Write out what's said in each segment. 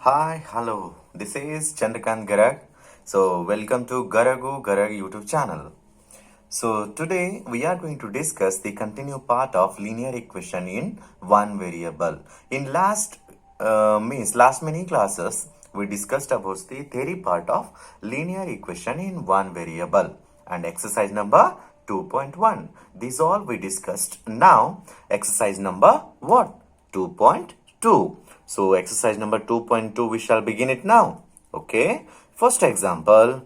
Hi, hello. This is Chandrakant Garag. Welcome to Garagu Garag YouTube channel. Today we are going to discuss the continued part of linear equation in one variable. In last many classes, we discussed about the theory part of linear equation in one variable and exercise number 2.1. These all we discussed. Now, exercise number what? 2.2. So, exercise number 2.2, we shall begin it now. Okay. First example,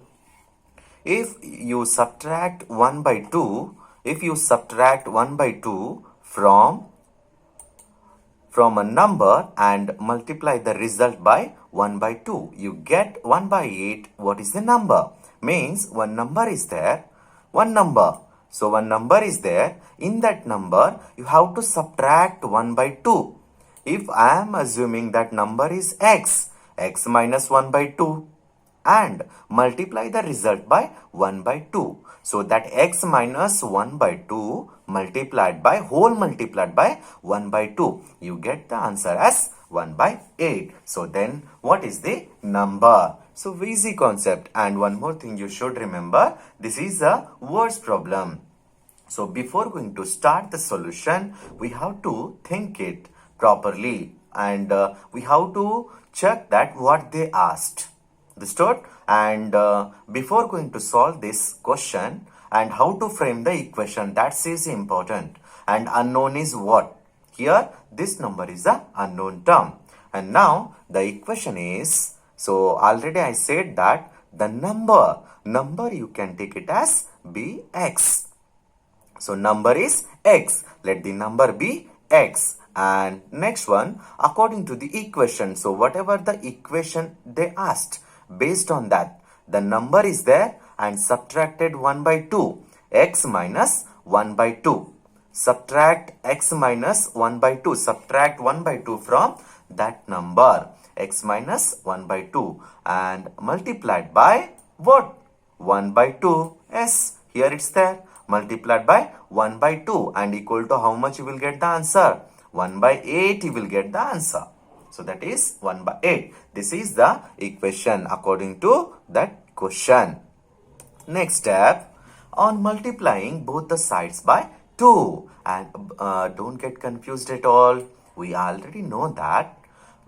if you subtract 1 by 2, if you subtract 1 by 2 from a number and multiply the result by 1 by 2, you get 1 by 8. What is the number? Means one number is there, one number. So one number is there. In that number, you have to subtract 1 by 2. If I am assuming that number is x minus 1 by 2 and multiply the result by 1 by 2. So that x minus 1 by 2 multiplied by 1 by 2. You get the answer as 1 by 8. So then what is the number? So easy concept. And one more thing you should remember, this is a words problem. So before going to start the solution, we have to think it properly and we have to check that what they asked. Understood? And before going to solve this question and how to frame the equation, that is important. And unknown is what? Here, this number is a unknown term. And now the equation is, so already I said that the number you can take it as bx. So number is x. Let the number be x. And next one, according to the equation. So whatever the equation they asked, based on that, the number is there and subtracted 1 by 2. X minus 1 by 2. Subtract x minus 1 by 2. Subtract 1 by 2 from that number. X minus 1 by 2. And multiplied by what? 1 by 2. Yes, here it's there. Multiplied by 1 by 2 and equal to how much you will get the answer? 1 by 8 you will get the answer. So that is 1 by 8. This is the equation according to that question. Next step, on multiplying both the sides by 2. And don't get confused at all. We already know that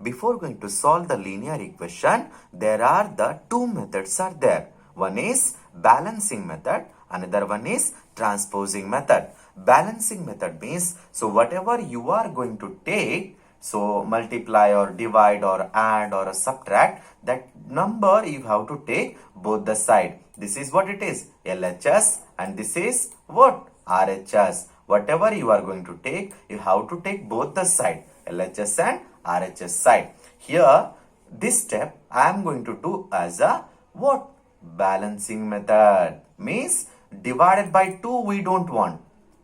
before going to solve the linear equation, there are the two methods are there. One is balancing method. Another one is transposing method. Balancing method means, so whatever you are going to take, so multiply or divide or add or subtract, that number you have to take both the side. This is what it is, LHS, and this is what? RHS. Whatever you are going to take, you have to take both the side, LHS and RHS side. Here, this step I am going to do as a what? Balancing method. Means divided by 2 we don't want.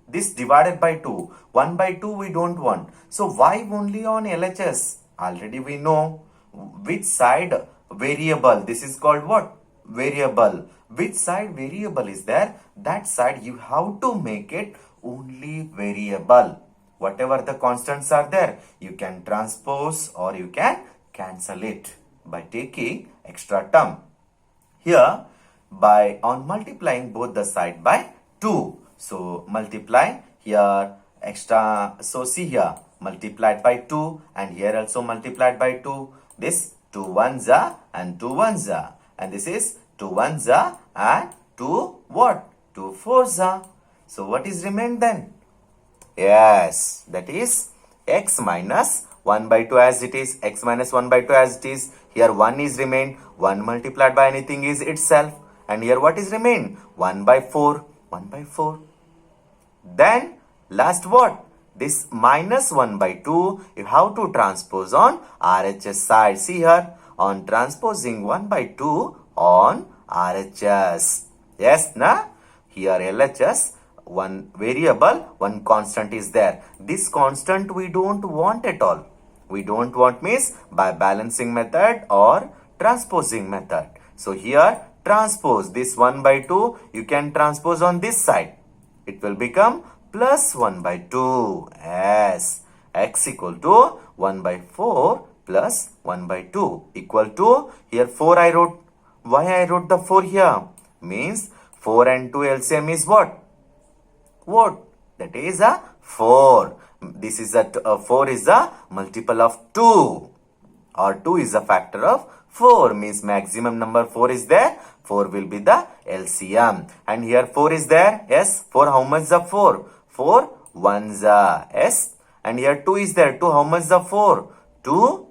This divided by 2. 1 by 2 we don't want. So why only on LHS? Already we know which side variable. This is called what? Variable. Which side variable is there? That side you have to make it only variable. Whatever the constants are there, you can transpose or you can cancel it by taking extra term. Here, by on multiplying both the side by 2. So multiply here extra. So see here multiplied by 2 and here also multiplied by 2. This 2 ones are and 2 ones are. And this is 2 ones are and 2 what? 2 fours are. So what is remained then? Yes, that is x minus 1 by 2 as it is. X minus 1 by 2 as it is. Here 1 is remained. 1 multiplied by anything is itself. And here what is remained? 1 by 4. 1 by 4. Then last what? This minus 1 by 2 you have to transpose on RHS side. See here on transposing 1 by 2 on RHS. Yes, na? Here LHS, one variable, one constant is there. This constant we don't want at all. We don't want means by balancing method or transposing method. So here transpose this 1 by 2 you can transpose on this side. It will become plus 1 by 2. Yes. X equal to 1 by 4 plus 1 by 2 equal to, here 4 I wrote. Why I wrote the 4 here? Means 4 and 2 LCM is what? What? That is a 4. This is a 4 is a multiple of 2. Or 2 is a factor of 4. Means maximum number 4 is there. 4 will be the LCM. And here 4 is there. Yes. 4 how much is a 4? 4 ones are. Yes. And here 2 is there. 2 how much is a 4? 2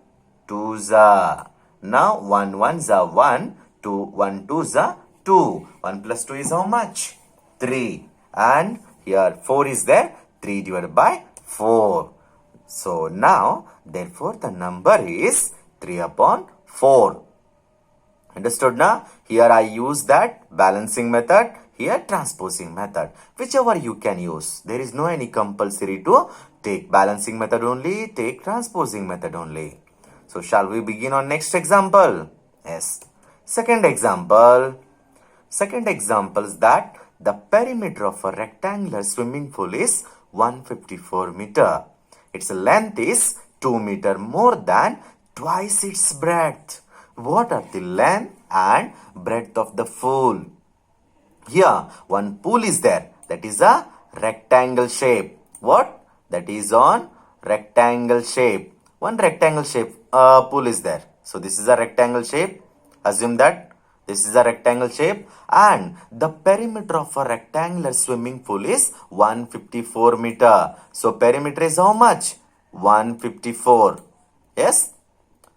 twos are. Now 1 ones are 1. 2 1 twos are 2. 1 plus 2 is how much? 3. And here 4 is there. 3 divided by 4. So now, therefore, the number is 3 upon 4. Understood now? Here I use that balancing method. Here transposing method. Whichever you can use. There is no any compulsory to take balancing method only. Take transposing method only. So shall we begin on next example? Yes. Second example. Second example is that the perimeter of a rectangular swimming pool is 154 meter. Its length is 2 meter more than twice its breadth. What are the length and breadth of the pool? Here, one pool is there. That is a rectangle shape. What? That is on rectangle shape. One rectangle shape pool is there. So, this is a rectangle shape. Assume that this is a rectangle shape. And the perimeter of a rectangular swimming pool is 154 meter. So, perimeter is how much? 154. Yes?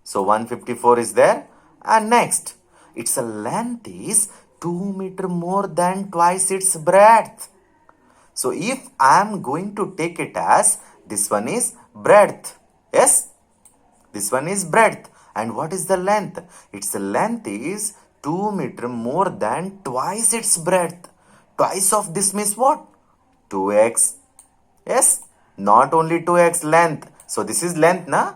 So, 154 is there. And next, its length is 2 meter more than twice its breadth. So, if I am going to take it as this one is breadth. Yes? This one is breadth. And what is the length? Its length is 2 meter more than twice its breadth. Twice of this means what? 2x. Yes? Not only 2x length. So this is length, na?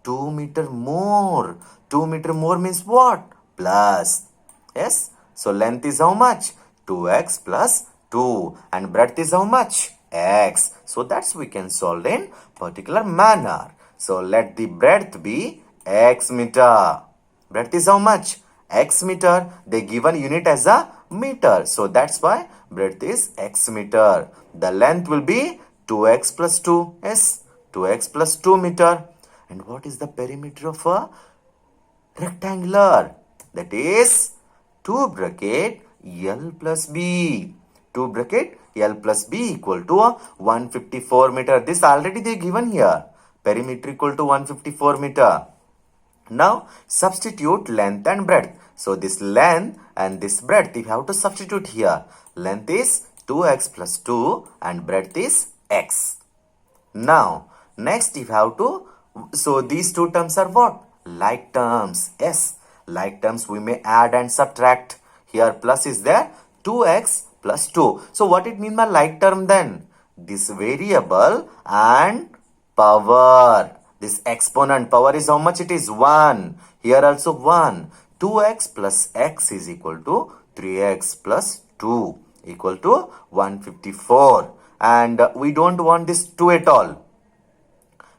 2 meter more. 2 meter more means what? Plus. Yes? So length is how much? 2x plus 2. And breadth is how much? X. So that's we can solve in particular manner. So let the breadth be x meter. Breadth is how much? X meter. They given unit as a meter. So that's why breadth is x meter. The length will be 2x plus 2. Yes, 2x plus 2 meter. And what is the perimeter of a rectangular? That is 2 bracket L plus B. 2 bracket L plus B equal to 154 meter. This already they given here. Perimeter equal to 154 meter. Now substitute length and breadth. So this length and this breadth you have to substitute here. Length is 2x plus 2 and breadth is x. Now next you have to, so these two terms are what? Like terms. Yes, like terms we may add and subtract. Here plus is there, 2x plus 2. So what it mean by like term then? This variable and power. This exponent power is how much? It is 1. Here also 1. 2x plus x is equal to 3x plus 2 equal to 154. And we don't want this 2 at all.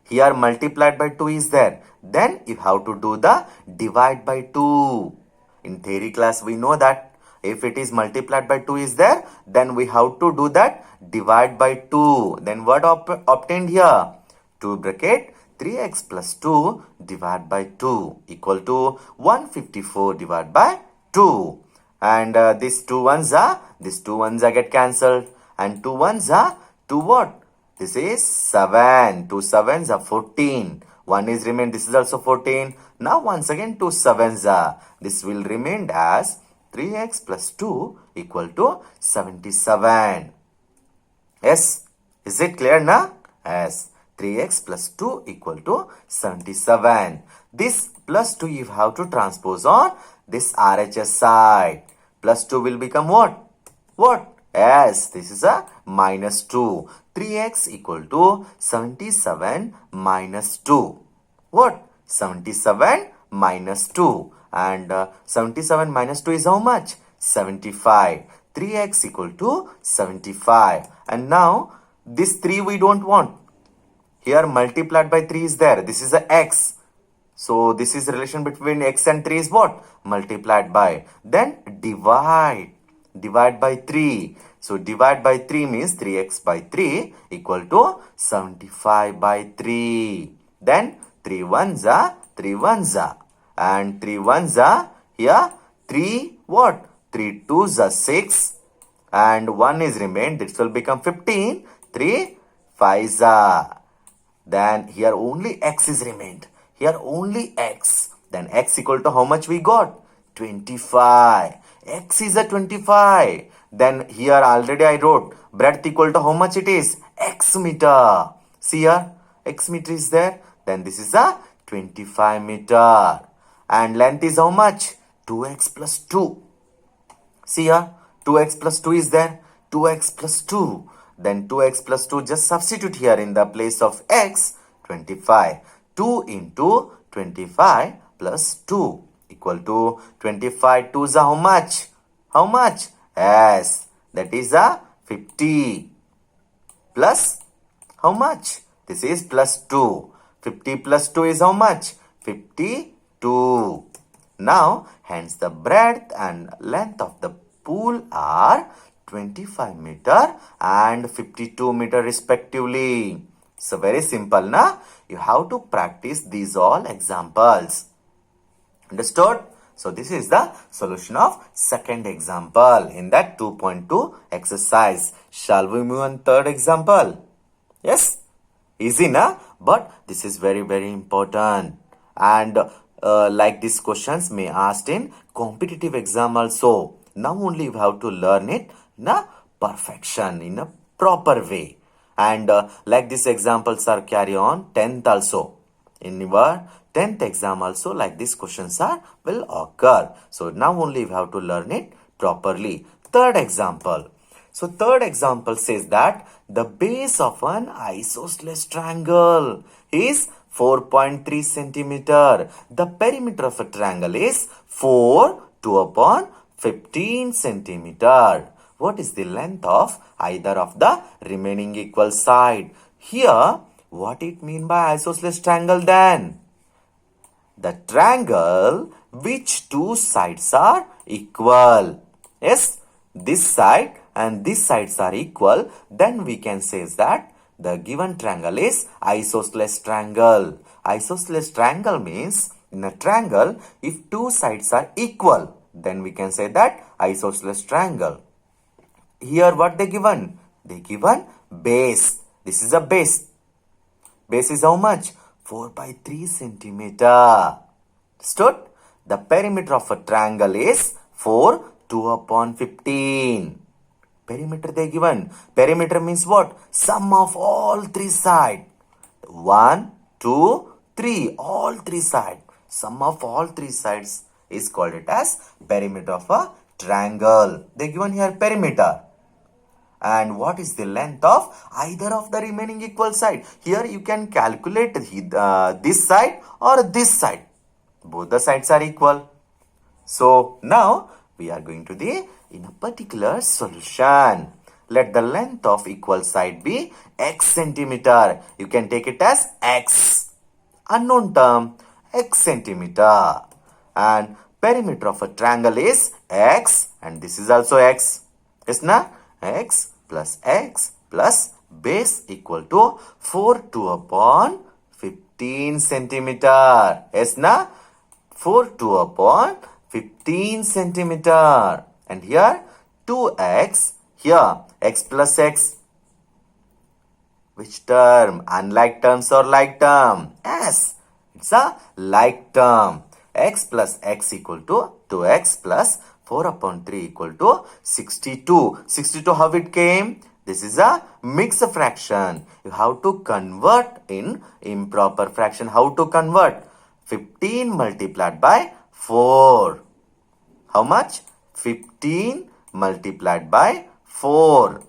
Here multiplied by 2 is there. Then you have to do the divide by 2. In theory class we know that if it is multiplied by 2 is there, then we have to do that divide by 2. Then what obtained here? 2 bracket 3x plus 2 divided by 2 equal to 154 divided by 2. And these two ones are get cancelled. And 2 ones are 2 what? This is 7. 2 sevens are 14. 1 is remain. This is also 14. Now once again 2 sevens are. This will remain as 3x plus 2 equal to 77. Yes. Is it clear now? Yes. 3x plus 2 equal to 77. This plus 2 you have to transpose on this RHS side. Plus 2 will become what? What? Yes, this is a minus 2. 3x equal to 77 minus 2. What? 77 minus 2. And 77 minus 2 is how much? 75. 3x equal to 75. And now this 3 we don't want. Here multiplied by 3 is there. This is a x. So this is relation between x and 3 is what? Multiplied by. Then divide. Divide by 3. So divide by 3 means 3x by 3 equal to 75 by 3. Then 3 ones are 3 ones are. And 3 ones are here 3 what? 3 twos are 6. And 1 is remained. This will become 15. 3 fives are. Then here only x is remained. Here only x. Then x equal to how much we got? 25. X is a 25. Then here already I wrote breadth equal to how much it is? X meter. See here, x meter is there. Then this is a 25 meter. And length is how much? 2x plus 2. See here, 2x plus 2 is there. 2x plus 2. Then 2x plus 2, just substitute here in the place of x, 25. 2 into 25 plus 2 equal to 25. 2 is how much? How much? Yes, that is a 50. Plus how much? This is plus 2. 50 plus 2 is how much? 52. Now, hence the breadth and length of the pool are 25 meter and 52 meter respectively. So very simple, na? You have to practice these all examples. Understood? So this is the solution of second example in that 2.2 exercise. Shall we move on third example? Yes? Easy, na? But this is very, very important. And like these questions may asked in competitive exam also. Now only you have to learn it in a perfection, in a proper way. And like these examples are carry on 10th also. In your 10th exam also like these questions are will occur. So now only you have to learn it properly. Third example. So third example says that the base of an isosceles triangle is 4.3 centimeter. The perimeter of a triangle is 4 2 upon 15 centimeter. What is the length of either of the remaining equal side? Here, what it mean by isosceles triangle then? The triangle which two sides are equal. Yes, this side and this sides are equal. Then we can say that the given triangle is isosceles triangle. Isosceles triangle means in a triangle, if two sides are equal, then we can say that isosceles triangle. Here what they given? They given base. This is a base. Base is how much? 4 by 3 centimeter. Understood? The perimeter of a triangle is 4 2 upon 15. Perimeter they given. Perimeter means what? Sum of all three sides. 1, 2, 3. All three sides. Sum of all three sides is called it as perimeter of a triangle. They given here perimeter. And what is the length of either of the remaining equal side? Here you can calculate this side or this side. Both the sides are equal. So now we are going to the in a particular solution. Let the length of equal side be x centimeter. You can take it as x. Unknown term x centimeter. And perimeter of a triangle is x. And this is also x. Yes, na? X plus base equal to 4 2 upon 15 centimeter. Yes, na? 4 2 upon 15 centimeter. And here 2x. Here x plus x. Which term? Unlike terms or like term? Yes, it's a like term. X plus x equal to 2x plus 4 upon 3 equal to 62. 62 how it came? This is a mixed fraction. You have to convert in improper fraction. How to convert? 15 multiplied by 4. How much? 15 multiplied by 4.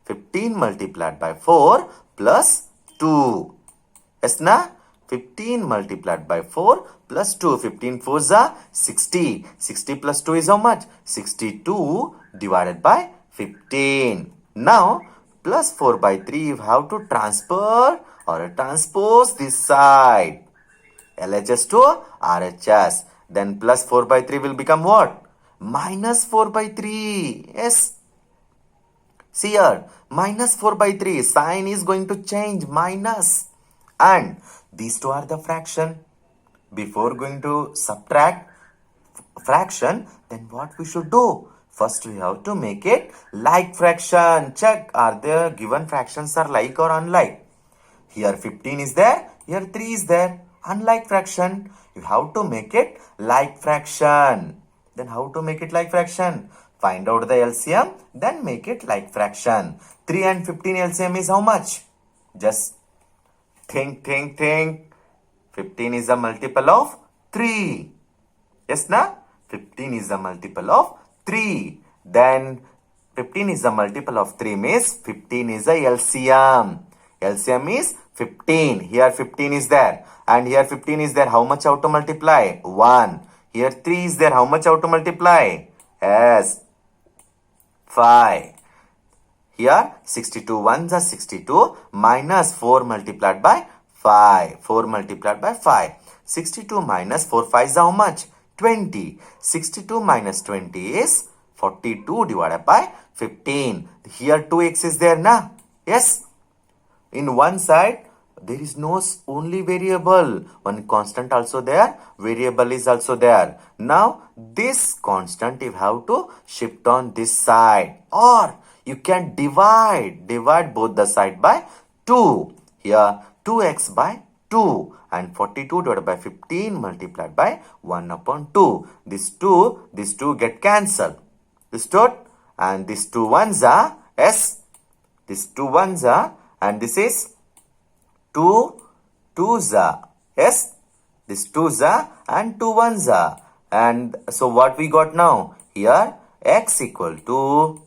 15 multiplied by 4 plus 2. Yes, na? 15 multiplied by 4 plus 2. 15 4s are 60. 60 plus 2 is how much? 62 divided by 15. Now, plus 4 by 3, you have to transfer or transpose this side. LHS to RHS. Then plus 4 by 3 will become what? Minus 4 by 3. Yes. See here, minus 4 by 3. Sign is going to change, minus. And these two are the fraction. Before going to subtract fraction, then what we should do? First we have to make it like fraction. Check, are the given fractions are like or unlike? Here 15 is there, here 3 is there. Unlike fraction, you have to make it like fraction. Then how to make it like fraction? Find out the LCM, then make it like fraction. 3 and 15 LCM is how much? Just think. 15 is a multiple of 3. Yes, na? 15 is a multiple of 3. Then 15 is a multiple of 3 means 15 is a LCM. LCM is 15. Here 15 is there. And here 15 is there. How much have to multiply? 1. Here 3 is there. How much have to multiply? Yes. 5. Here 62 ones are 62 minus 4 multiplied by 5. 4 multiplied by 5. 62 minus 4 5 is how much? 20. 62 minus 20 is 42 divided by 15. Here 2x is there, na? Yes. In one side, there is no only variable. One constant also there. Variable is also there. Now, this constant you have to shift on this side. Or you can divide both the side by 2. Here, 2x by 2. And 42 divided by 15 multiplied by 1 upon 2. This 2 get cancelled. This 2 and this 2 ones are s. This 2 ones are and this is 2 2s are. Yes. This 2s are and 2 ones are. And so what we got now? Here x equal to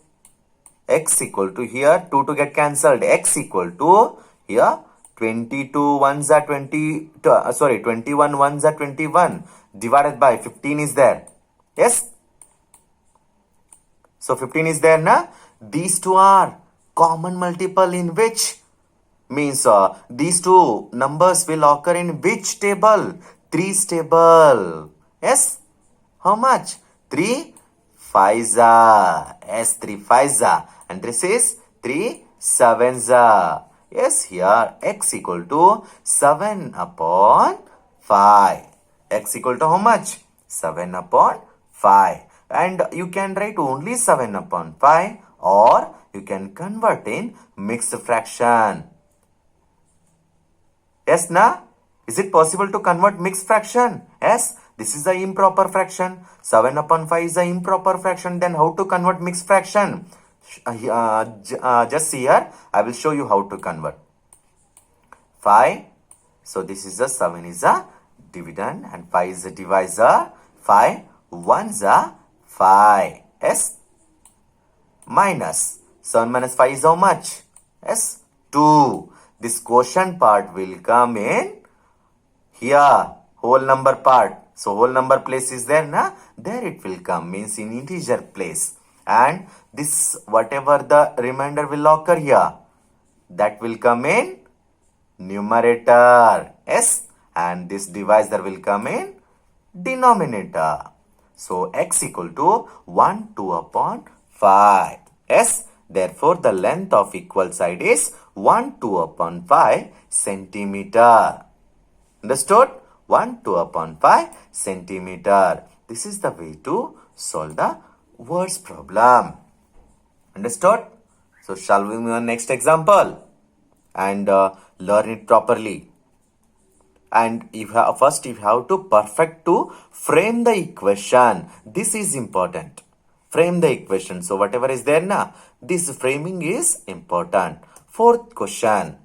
here 2 to get cancelled. X equal to here 22 ones are 21 ones are 21 divided by 15 is there. Yes. So 15 is there, na? These two are common multiple in which means these two numbers will occur in which table? 3's table. Yes. How much? 3 5s are. Yes, 3 5s are. And this is 3 7s are. Yes, here x equal to 7 upon 5. X equal to how much? 7 upon 5. And you can write only 7 upon 5 or you can convert in mixed fraction. Yes, na? Is it possible to convert mixed fraction? Yes, this is the improper fraction. 7 upon 5 is the improper fraction. Then how to convert mixed fraction? Just see here. I will show you how to convert. 5. So this is a 7 is a dividend and 5 is a divisor. 5 1s are 5. Yes. Minus 7 minus 5 is how much? Yes. 2. This quotient part will come in here. Whole number part. So whole number place is there, na? There it will come means in integer place. And this whatever the remainder will occur here, that will come in numerator. Yes. And this divisor will come in denominator. So x equal to 1 2 upon 5. Yes. Therefore the length of equal side is 1 2 upon 5 centimeter. Understood? 1 2 upon 5 centimeter. This is the way to solve the words problem. Understood? So shall we move on next example and learn it properly. And first you have to perfect to frame the equation. This is important. Frame the equation. So whatever is there now, this framing is important. Fourth question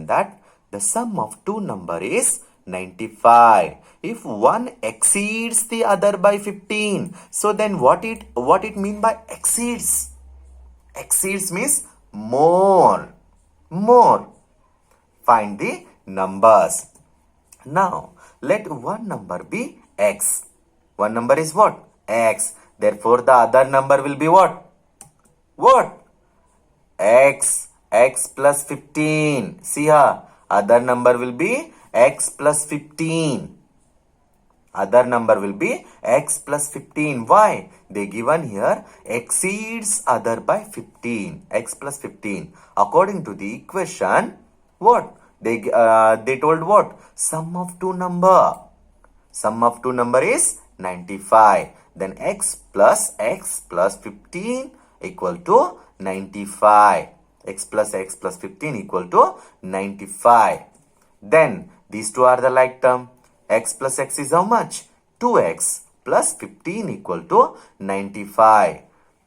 that the sum of two number is 95. If one exceeds the other by 15, so then what it mean by exceeds? Exceeds means more. Find the numbers. Now let one number be x. One number is what? X. Therefore the other number will be what? X plus 15. See here, other number will be x plus 15. Other number will be x plus 15. Why? They given here exceeds other by 15. X plus 15. According to the equation, what? They told what? Sum of two number. Sum of two number is 95. Then x plus 15 equal to 95. X plus 15 equal to 95. Then these two are the like term. X plus x is how much? 2x plus 15 equal to 95.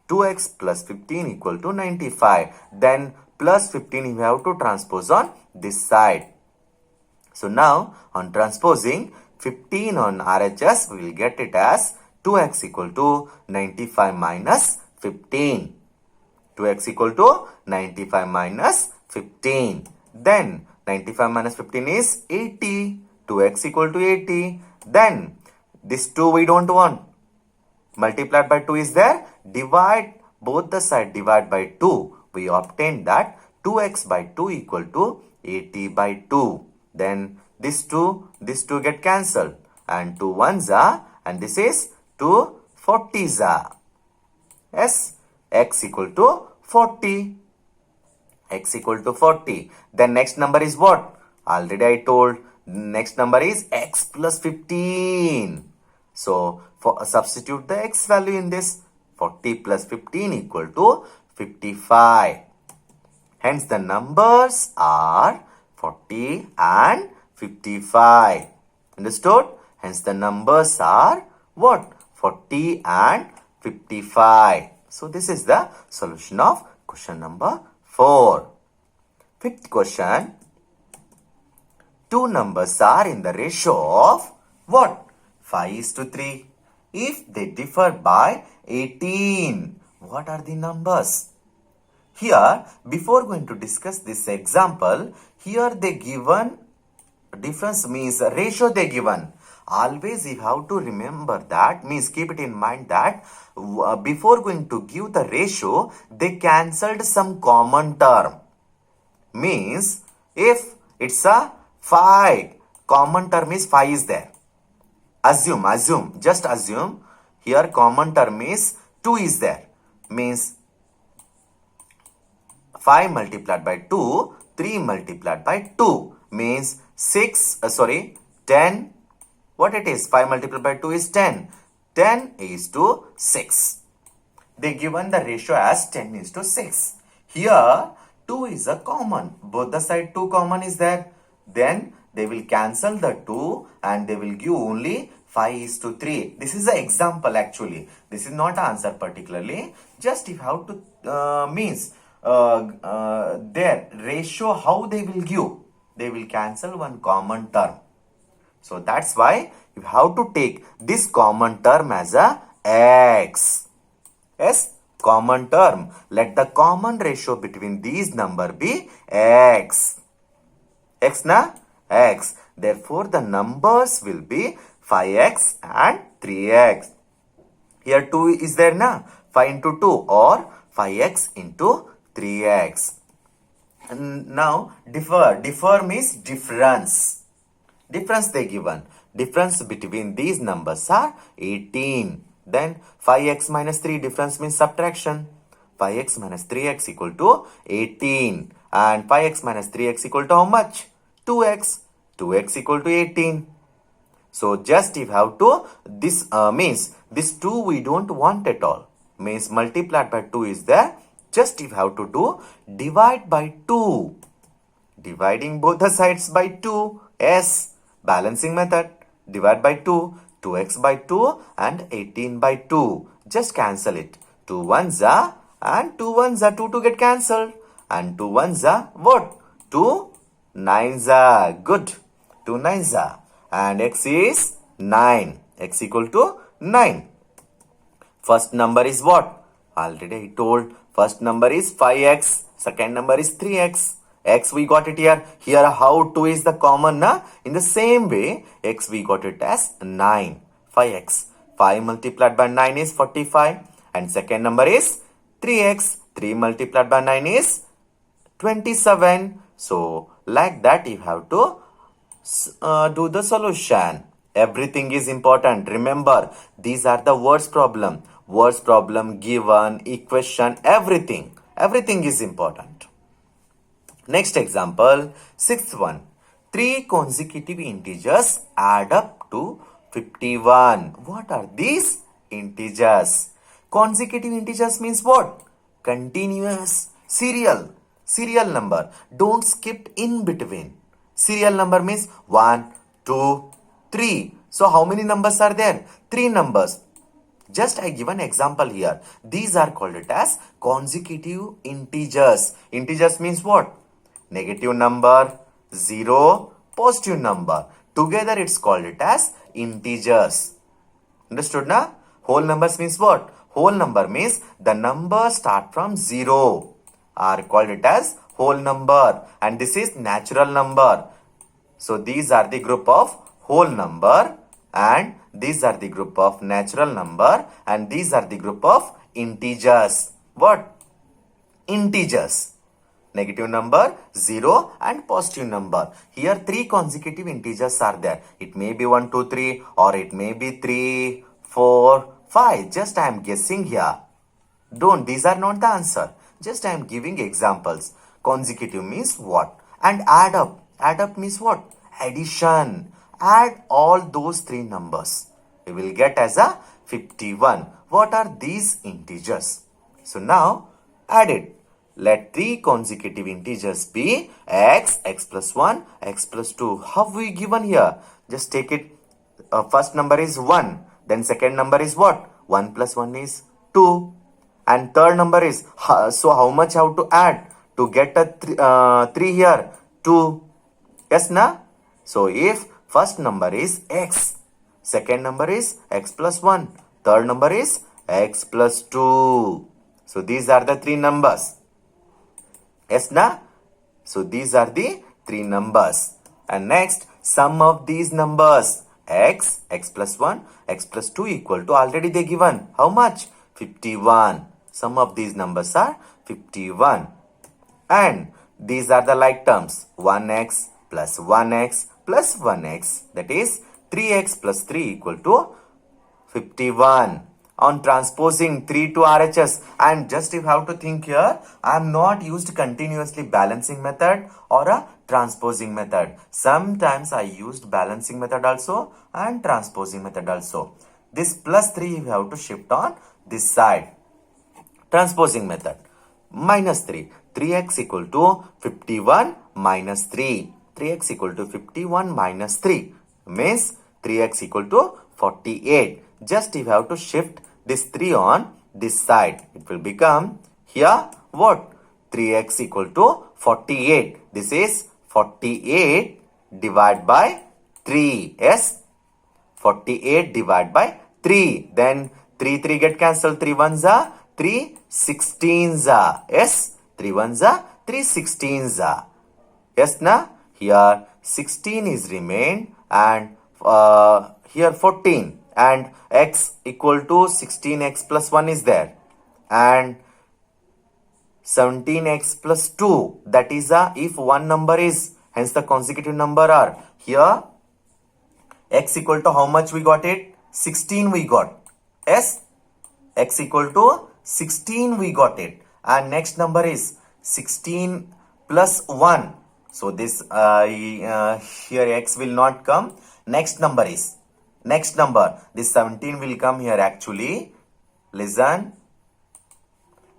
2x plus 15 equal to 95. Then plus 15 we have to transpose on this side. So now on transposing 15 on RHS, we will get it as 2x equal to 95 minus 15. 2x equal to 95 minus 15. Then 95 minus 15 is 80. 2x equal to 80. Then this 2 we don't want. Multiplied by 2 is there. Divide both the side. Divide by 2. We obtain that 2x by 2 equal to 80 by 2. Then this 2 get cancelled. And 2 1s are. And this is 2 40s are. Yes. X equal to 40. X equal to 40. Then next number is what? Already I told. Next number is x plus 15. So substitute the x value in this. 40 plus 15 equal to 55. Hence the numbers are 40 and 55. Understood? Hence the numbers are what? 40 and 55. So this is the solution of question number 4. Fifth question. Two numbers are in the ratio of what? 5:3. If they differ by 18, what are the numbers? Here, before going to discuss this example, here they given difference means ratio they given. Always you have to remember that, means keep it in mind that before going to give the ratio, they cancelled some common term. Means if it's a 5, common term is 5 is there. Just assume here common term is 2 is there. Means 5 multiplied by 2, 3 multiplied by 2 means 10. What it is? 5 multiplied by 2 is 10. 10 is to 6. They given the ratio as 10 is to 6. Here 2 is a common. Both the side 2 common is there. Then they will cancel the 2 and they will give only 5:3. This is an example actually. This is not answer particularly. Just if how to their ratio how they will give. They will cancel one common term. So that's why you have to take this common term as a x. Yes, common term. Let the common ratio between these number be x. X na? X. Therefore, the numbers will be 5x and 3x. Here 2 is there na? 5 into 2 or 5x into 3x. And now differ. Differ means difference. Difference they given. Difference between these numbers are 18. Then 5x minus 3 difference means subtraction. 5x minus 3x equal to 18. And 5x minus 3x equal to how much? 2x. 2x equal to 18. So just if have to, this means this 2 we don't want at all. Means multiplied by 2 is there. Just if have to do divide by 2. Dividing both the sides by 2. Yes. Balancing method. Divide by 2. 2x by 2 and 18 by 2. Just cancel it. 2 1s are and 2 1s are 2 to get cancelled. And 2 1s are what? 2 9s are. Good. 2 9s are. And x is 9. X equal to 9. First number is what? Already I told. First number is 5x. Second number is 3x. X we got it here. Here how 2 is the common na? In the same way, x we got it as 9. 5x. 5 multiplied by 9 is 45. And second number is 3x. 3 multiplied by 9 is 27. So like that you have to do the solution. Everything is important. Remember, these are the words problem. Words problem, given, equation, everything. Everything is important. Next example, sixth one. Three consecutive integers add up to 51. What are these integers? Consecutive integers means what? Continuous, serial number. Don't skip in between. Serial number means 1, 2, 3. So how many numbers are there? 3 numbers. Just I give an example here. These are called it as consecutive integers. Integers means what? Negative number, 0, positive number. Together it's called it as integers. Understood na? Whole numbers means what? Whole number means the number start from 0 are called it as whole number, and this is natural number. So these are the group of whole number, and these are the group of natural number, and these are the group of integers. What? Integers. Negative number, 0 and positive number. Here 3 consecutive integers are there. It may be 1, 2, 3 or it may be 3, 4, 5. Just I am guessing here. Don't. These are not the answer. Just I am giving examples. Consecutive means what? And add up. Add up means what? Addition. Add all those 3 numbers. We will get as a 51. What are these integers? So now add it. Let 3 consecutive integers be x, x plus 1, x plus 2. How we given here? Just take it. First number is 1. Then second number is what? 1 plus 1 is 2. And third number is, so how much have to add to get a 3 here? 2. Yes, na? So if first number is x, second number is x plus 1, third number is x plus 2. So these are the 3 numbers. Yes, na? So these are the 3 numbers. And next, sum of these numbers. X, x plus 1, x plus 2 equal to, already they given. How much? 51. Sum of these numbers are 51. And these are the like terms. 1x plus 1x plus 1x. That is 3x plus 3 equal to 51. On transposing 3 to RHS, and just you have to think here, I am not used continuously balancing method or a transposing method. Sometimes I used balancing method also and transposing method also. This plus 3 you have to shift on this side. Transposing method. Minus 3. 3x equal to 51 minus 3. 3x equal to 51 minus 3 means 3x equal to 48. Just you have to shift this 3 on this side. It will become here what? 3x equal to 48. This is 48 divided by 3. Yes? 48 divided by 3. Then 3 get cancelled. 3 ones are 3 16s are. Yes? 3 ones are 3 16s are. Yes, na? Here 16 is remained, and here 14. And x equal to 16x plus 1 is there. And 17x plus 2. That is if one number is, hence the consecutive number are. Here x equal to how much we got it? 16 we got. Yes? X equal to 16 we got it. And next number is 16 plus 1. So this here x will not come. Next number is. Next number, this 17 will come here actually. Listen.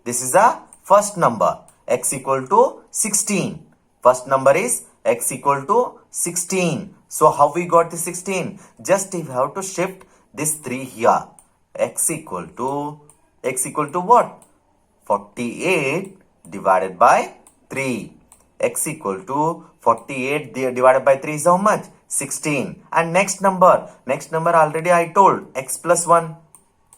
This is a first number. X equal to 16. First number is x equal to 16. So how we got the 16? Just if you have to shift this 3 here. X equal to what? 48 divided by 3. X equal to 48 divided by 3 is how much? 16. And next number already I told, x plus 1.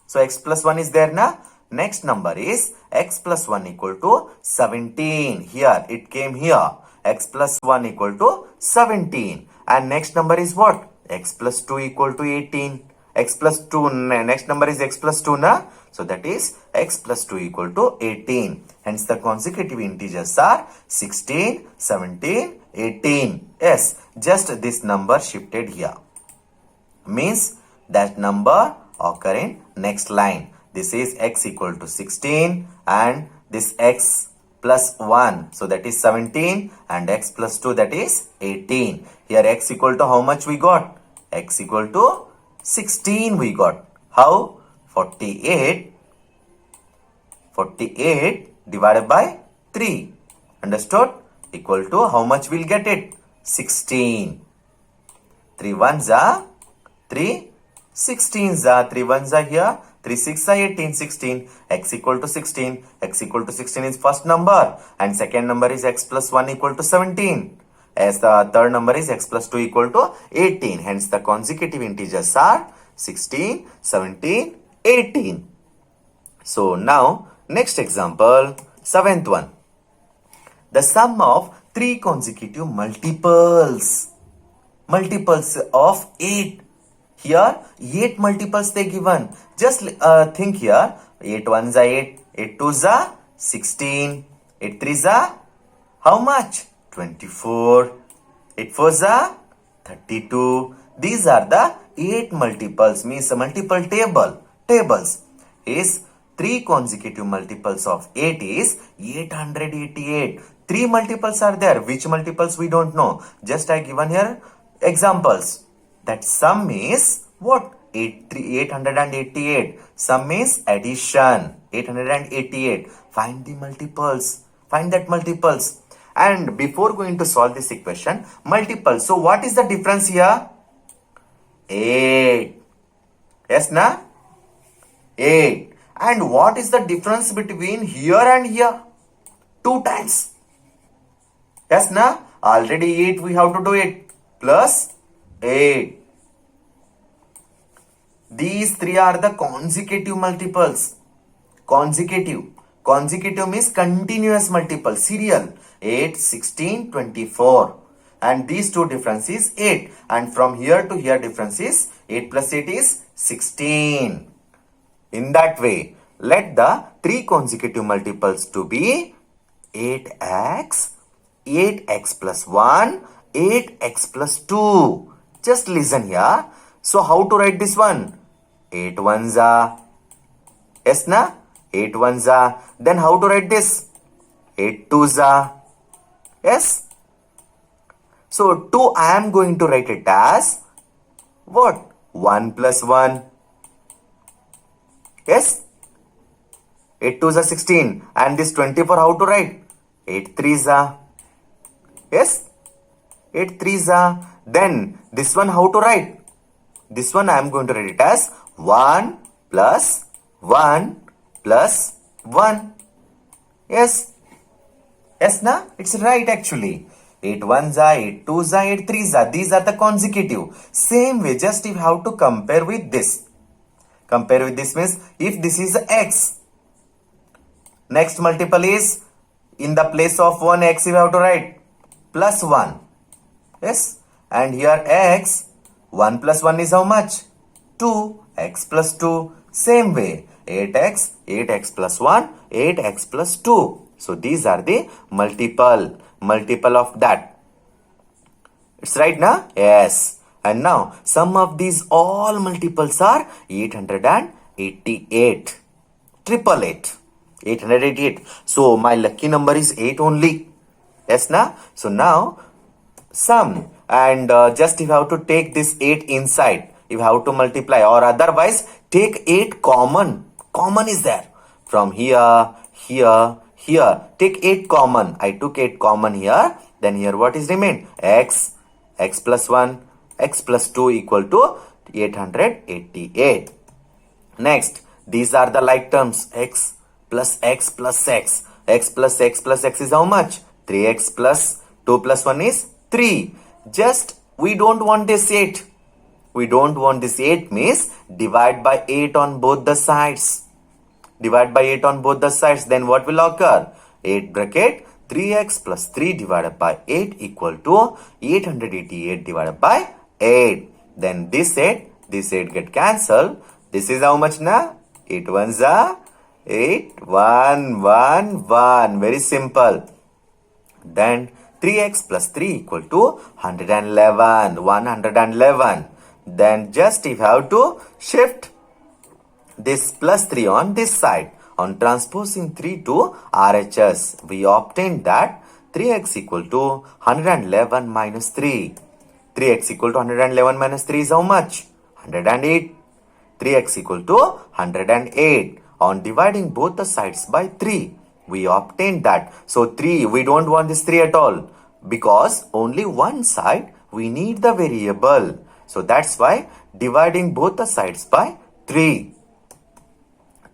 So x plus 1 is there na? Next number is x plus 1 equal to 17. Here it came here. X plus 1 equal to 17. And next number is what? X plus 2 equal to 18. X plus 2, next number is x plus 2 na? So that is x plus 2 equal to 18. Hence the consecutive integers are 16, 17, 18. Yes, just this number shifted here. Means that number occur in next line. This is x equal to 16 and this x plus 1, so that is 17, and x plus 2, that is 18. Here x equal to how much we got? X equal to 16 we got. How? 48 divided by 3. Understood? Equal to how much we'll get it? 16. 3 ones are 3 16s are 3 ones are here, 3 6 are 18, 16. X equal to 16. X equal to 16 is first number, and second number is x plus 1 equal to 17. As the third number is x plus 2 equal to 18. Hence the consecutive integers are 16, 17, 18. So now next example, seventh one. The sum of 3 consecutive multiples of 8. Here 8 multiples they given. Just think here. 8 ones are 8, 8 twos are 16, 8 threes are how much? 24, 8 fours are 32. These are the 8 multiples, means a multiple tables. Is 3 consecutive multiples of 8 is 888. 3 multiples are there. Which multiples we don't know. Just I given here examples. That sum is what? 888. Sum is addition. 888. Find the multiples. Find that multiples. And before going to solve this equation, multiples. So what is the difference here? 8. Yes, na? 8. And what is the difference between here and here? 2 times. Yes, na? Already 8 we have to do it. Plus 8. These 3 are the consecutive multiples. Consecutive means continuous multiple, serial. 8, 16, 24. And these two difference is 8. And from here to here difference is 8 plus 8 is 16. In that way, let the 3 consecutive multiples to be 8x, 8x plus 1, 8x plus 2. Just listen here. So how to write this one? 8 ones are. Yes, na? 8 ones are. Then how to write this? 8 twos are. Yes? So 2 I am going to write it as what? 1 plus 1. Yes? 8 twos are 16. And this 24 how to write? 8 threes are. Yes? 8 threes are. Then this one how to write? This one I am going to write it as 1 plus 1 plus 1. Yes? Yes, na? It's right actually. 8 ones are, 8 twos are, 8 threes are. These are the consecutive. Same way, just you have to compare with this. Compare with this means if this is x. Next multiple is in the place of 1 x you have to write plus 1. Yes? And here x, 1 plus 1 is how much? 2. X plus 2. Same way. 8x, 8x plus 1, 8x plus 2. So these are the multiple of that. It's right now? Yes. And now sum of these all multiples are 888. 888. So my lucky number is 8 only. Yes, na? So now sum, and just you have to take this 8 inside. You have to multiply, or otherwise take 8 common. Common is there. From here, here, here. Take 8 common. I took 8 common here. Then here what is remain? X, x plus 1, x plus 2 equal to 888. Next, these are the like terms. X plus x plus x. X plus x plus x is how much? 3x plus 2 plus 1 is 3. Just we don't want this 8. We don't want this 8 means divide by 8 on both the sides. Divide by 8 on both the sides. Then what will occur? 8 bracket 3x plus 3 divided by 8 equal to 888 divided by 8. Then this 8 get cancelled. This is how much na? 8 ones are 8, 1, 1, 1. Very simple. Then 3x plus 3 equal to 111. 111. Then just you have to shift this plus 3 on this side. On transposing 3 to RHS, we obtained that 3x equal to 111 minus 3. 3x equal to 111 minus 3 is how much? 108. 3x equal to 108. On dividing both the sides by 3, we obtained that. So 3, we don't want this 3 at all. Because only one side, we need the variable. So that's why dividing both the sides by 3.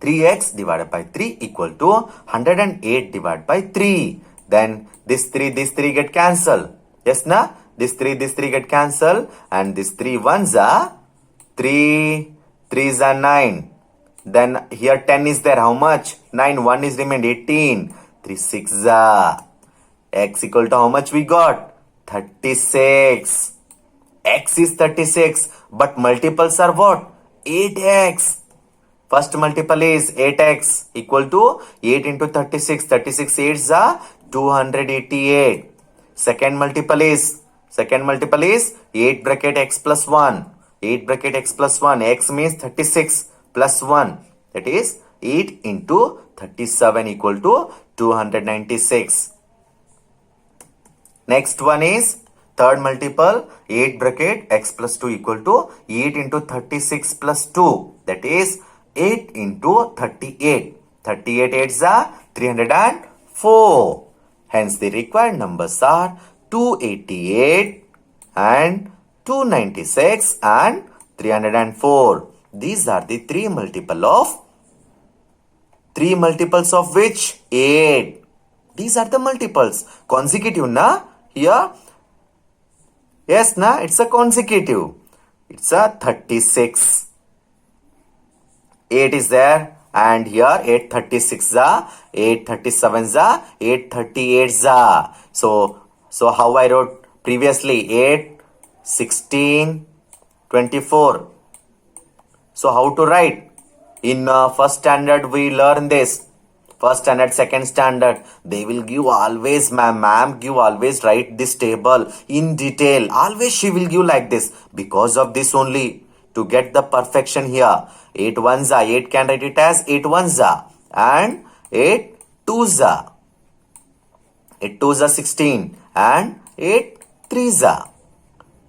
3x divided by 3 equal to 108 divided by 3. Then this 3 get cancelled. Yes, na? This 3 get cancelled. And this 3 ones are 3 3s are 9. Then here 10 is there. How much? 9. 1 is remained. 18. 3 6 are. X equal to how much we got? 36. X is 36. But multiples are what? 8x. First multiple is 8x equal to 8 into 36. 36 8s are 288. Second multiple is 8 bracket x plus 1. 8 bracket x plus 1. X means 36 plus 1. That is 8 into 37 equal to 296. Next one is third multiple 8 bracket x plus 2 equal to 8 into 36 plus 2. That is 8 into 38. 38 8s are 304. Hence the required numbers are 288 and 296 and 304. These are the three multiples of which? 8. These are the multiples. Consecutive, na? Here? Yes, na? It's a consecutive. It's a 36. 8 is there. And here 8 36 za, 8 37 za, 8 38 za. So how I wrote previously? 8, 16, 24. So how to write? In first standard we learn this. First standard, second standard, they will give always, ma'am give always write this table in detail. Always she will give like this. Because of this only, to get the perfection here. 8 1s are, 8 can write it as 8 1s are, and 8 2s are. 8 2s are 16 and 8 3s are.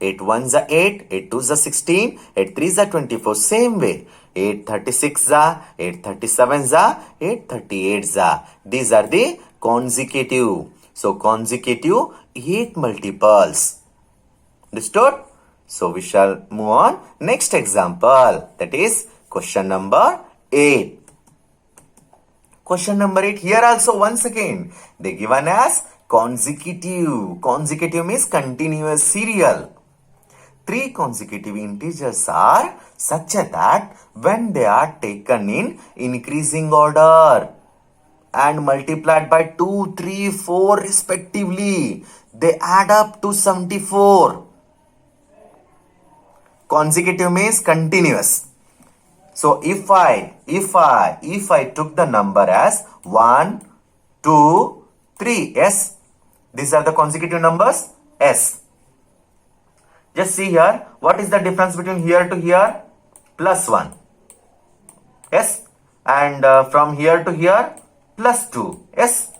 8 1s are 8, 8 2s are 16, 8 3s are 24. Same way. 8 36 are, 8 37s are, 8 38s are. These are the consecutive. So consecutive 8 multiples. Understood? So we shall move on. Next example. That is question number 8. Question number 8. Here also once again they given as consecutive. Consecutive means continuous serial. 3 consecutive integers are such that when they are taken in increasing order and multiplied by 2, 3, 4 respectively, they add up to 74. Consecutive means continuous. So if I took the number as 1, 2, 3, yes, these are the consecutive numbers, yes. Just see here, what is the difference between here to here? Plus 1. Yes. And from here to here, plus 2. Yes.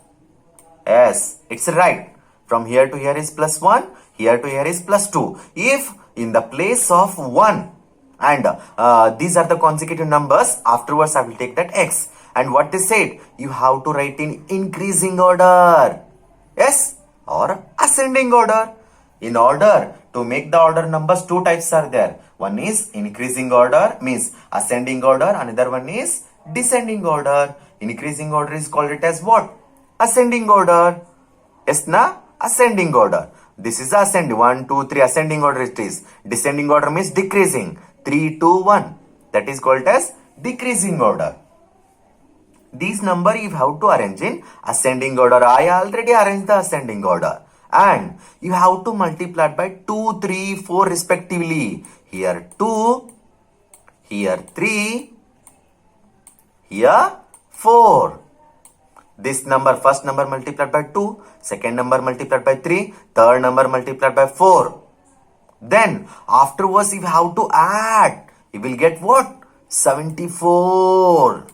Yes, it's right. From here to here is plus 1. Here to here is plus 2. If in the place of 1 and these are the consecutive numbers, afterwards I will take that x. And what they said, you have to write in increasing order. Yes. Or ascending order. In order to make the order numbers, 2 types are there. One is increasing order, means ascending order. Another one is descending order. Increasing order is called it as what? Ascending order. Yes, na? Ascending order. This is ascending. 1, 2, 3 ascending order it is. Descending order means decreasing. 3, 2, 1. That is called as decreasing order. These number you have to arrange in ascending order. I already arranged the ascending order. And you have to multiply by 2, 3, 4 respectively. Here 2, here 3, here 4. this number, first number multiplied by 2, second number multiplied by 3, third number multiplied by 4. Then afterwards you have to add. You will get what? 74.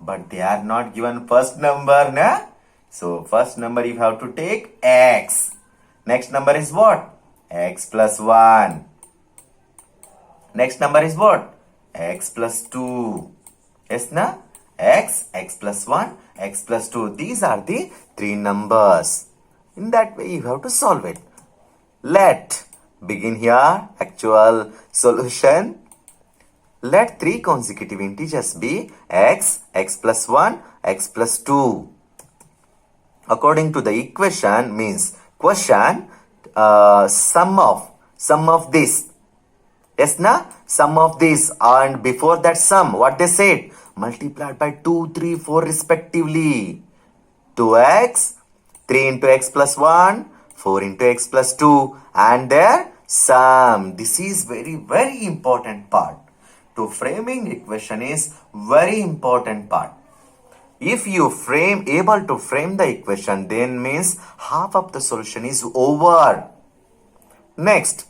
But they are not given first number, na? So first number you have to take x. Next number is what? X plus 1. Next number is what? X plus 2. Yes, na? X plus 1, x plus 2. These are the three numbers. In that way you have to solve it. Let begin here actual solution. Let three consecutive integers be x, x plus 1, x plus 2. According to the equation means question sum of this. Yes, na? Sum of this, and before that sum, what they said? Multiplied by 2, 3, 4 respectively. 2x, 3 into x plus 1, 4 into x plus 2, and their sum. This is very, very important part. To framing equation is very important part. If you able to frame the equation, then means half of the solution is over. Next,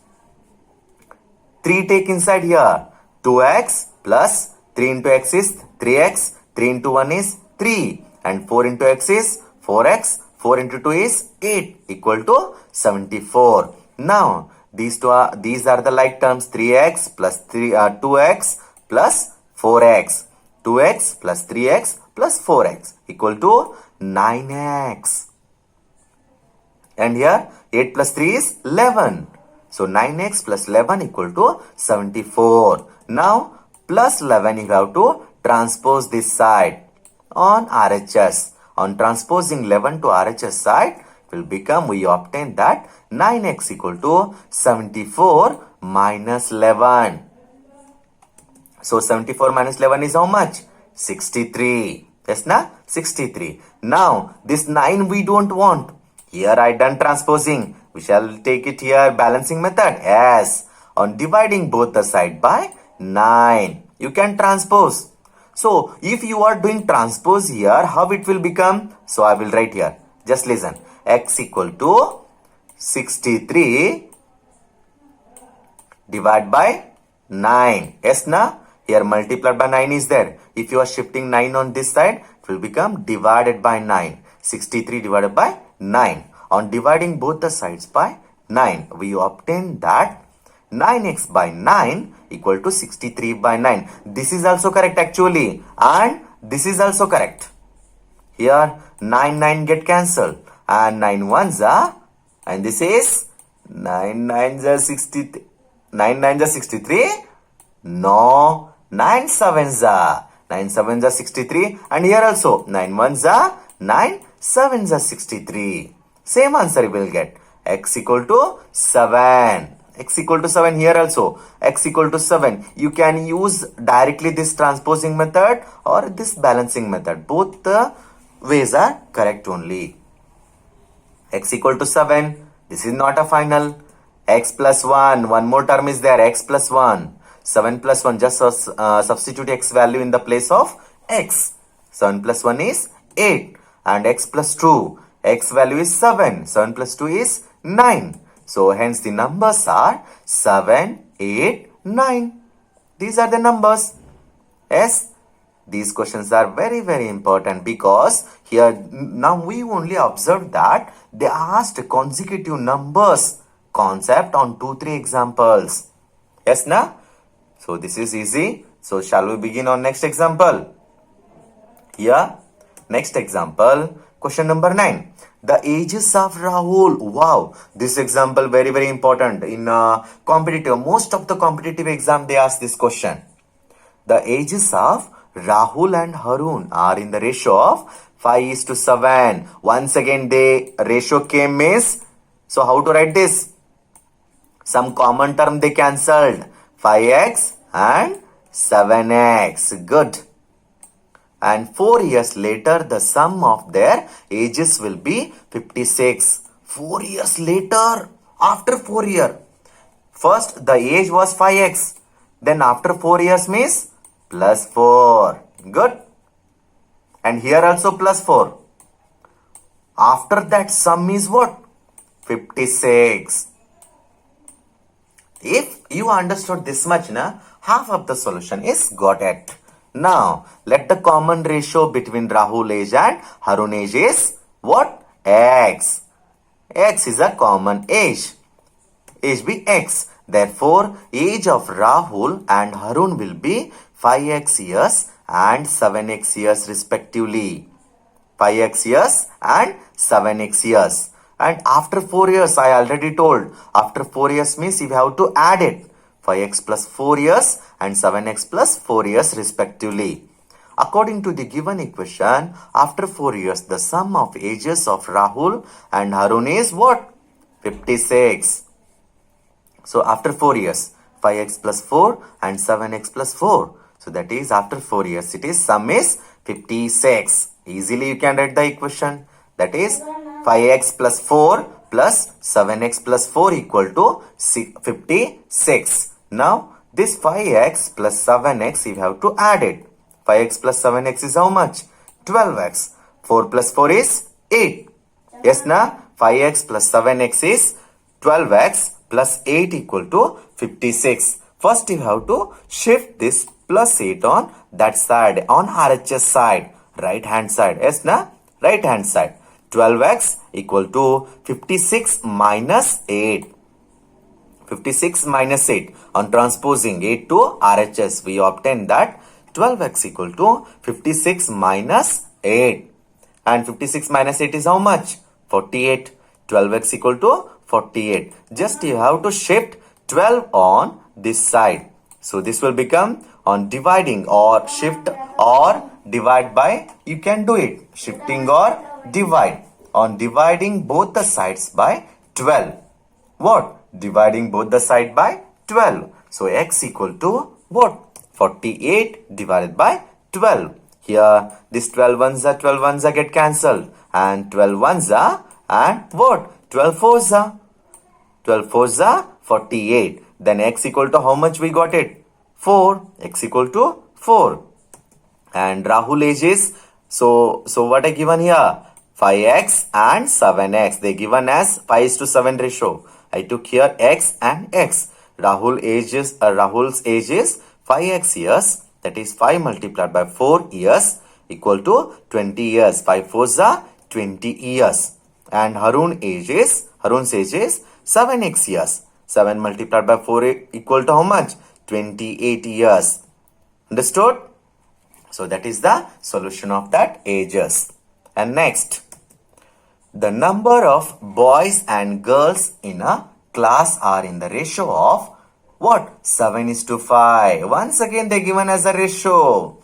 3 take inside here. 2x plus 3 into x is 3x, 3 into 1 is 3, and 4 into x is 4x, 4 into 2 is 8, equal to 74. Now, these are the like terms. 3x plus 2x plus 4x. 2x plus 3x plus 4x equal to 9x. And here 8 plus 3 is 11. So 9x plus 11 equal to 74. Now plus 11 you have to transpose this side on RHS. On transposing 11 to RHS side will become, we obtain that 9x equal to 74 minus 11. So 74 minus 11 is how much? 63. Yes, na? 63. Now this 9 we don't want. Here I done transposing. We shall take it here balancing method. Yes. On dividing both the side by 9. You can transpose. So if you are doing transpose here, how it will become? So I will write here. Just listen. X equal to 63 divided by 9. Yes, na? Here multiplied by 9 is there. If you are shifting 9 on this side, it will become divided by 9. 63 divided by 9. On dividing both the sides by 9, we obtain that 9x by 9 equal to 63 by 9. This is also correct actually. And this is also correct. Here 9 get cancelled. And 9 ones are, and this is 9 9s are 63. 9 9s are 63. No, 9 7s are. 9 7s are 63. And here also 9 1s are 9 7s are 63. Same answer you will get. X equal to 7. X equal to 7 here also. X equal to 7. You can use directly this transposing method or this balancing method. Both the ways are correct only. X equal to 7. This is not a final. X plus 1. One more term is there. X plus 1. 7 plus 1. Just substitute x value in the place of x. 7 plus 1 is 8. And x plus 2. X value is 7. 7 plus 2 is 9. So hence the numbers are 7, 8, 9. These are the numbers. Yes. These questions are very, very important because here now we only observed that they asked consecutive numbers concept on 2-3 examples. Yes, na? So this is easy. So shall we begin on next example? Here, next example, question number 9. The ages of Rahul. Wow, this example very, very important. In competitive, most of the competitive exam they ask this question. The ages of Rahul and Harun are in the ratio of 5:7. Once again, the ratio came means. So how to write this? Some common term they cancelled. 5x and 7x. Good. And 4 years later, the sum of their ages will be 56. 4 years later, after 4 years. First, the age was 5x. Then after 4 years means plus 4. Good. And here also plus 4. After that sum is what? 56. If you understood this much, half of the solution is got it. Now, let the common ratio between Rahul age and Harun age is what? X. X is a common age. Age be X. Therefore, age of Rahul and Harun will be 5x years and 7x years respectively. 5x years and 7x years. And after 4 years, I already told, after 4 years means you have to add it. 5x plus 4 years and 7x plus 4 years respectively. According to the given equation, after 4 years, the sum of ages of Rahul and Harun is what? 56. So after 4 years, 5x plus 4 and 7x plus 4. So that is after 4 years, it is sum is 56. Easily you can write the equation. That is 5x plus 4 plus 7x plus 4 equal to 56. Now this 5x plus 7x you have to add it. 5x plus 7x is how much? 12x. 4 plus 4 is 8. Yes, na? 5x plus 7x is 12x plus 8 equal to 56. First you have to shift this plus 8 on that side, on RHS side, right hand side. Yes, na? Right hand side. 12x equal to 56 minus 8. 56 minus 8. On transposing 8 to RHS, we obtain that 12x equal to 56 minus 8. And 56 minus 8 is how much? 48. 12x equal to 48. Just you have to shift 12 on this side. So this will become on dividing or shift or divide by, you can do it. Shifting or divide. On dividing both the sides by 12. What? Dividing both the side by 12. So x equal to what? 48 divided by 12. Here this 12 ones are get cancelled. And 12 ones are and what? 12 fours are. 12 fours are 48. Then x equal to how much we got it? 4. X equal to 4. And Rahul age is, so what I given here? 5x and 7x. They given as 5:7 ratio. I took here x and x. Rahul's age is 5x years. That is 5 multiplied by 4 years equal to 20 years. 5 fours are 20 years. And Harun's age is 7x years. 7 multiplied by 4 equal to how much? 28 years. Understood? So that is the solution of that ages. And next, the number of boys and girls in a class are in the ratio of what? 7:5. Once again they given as a ratio.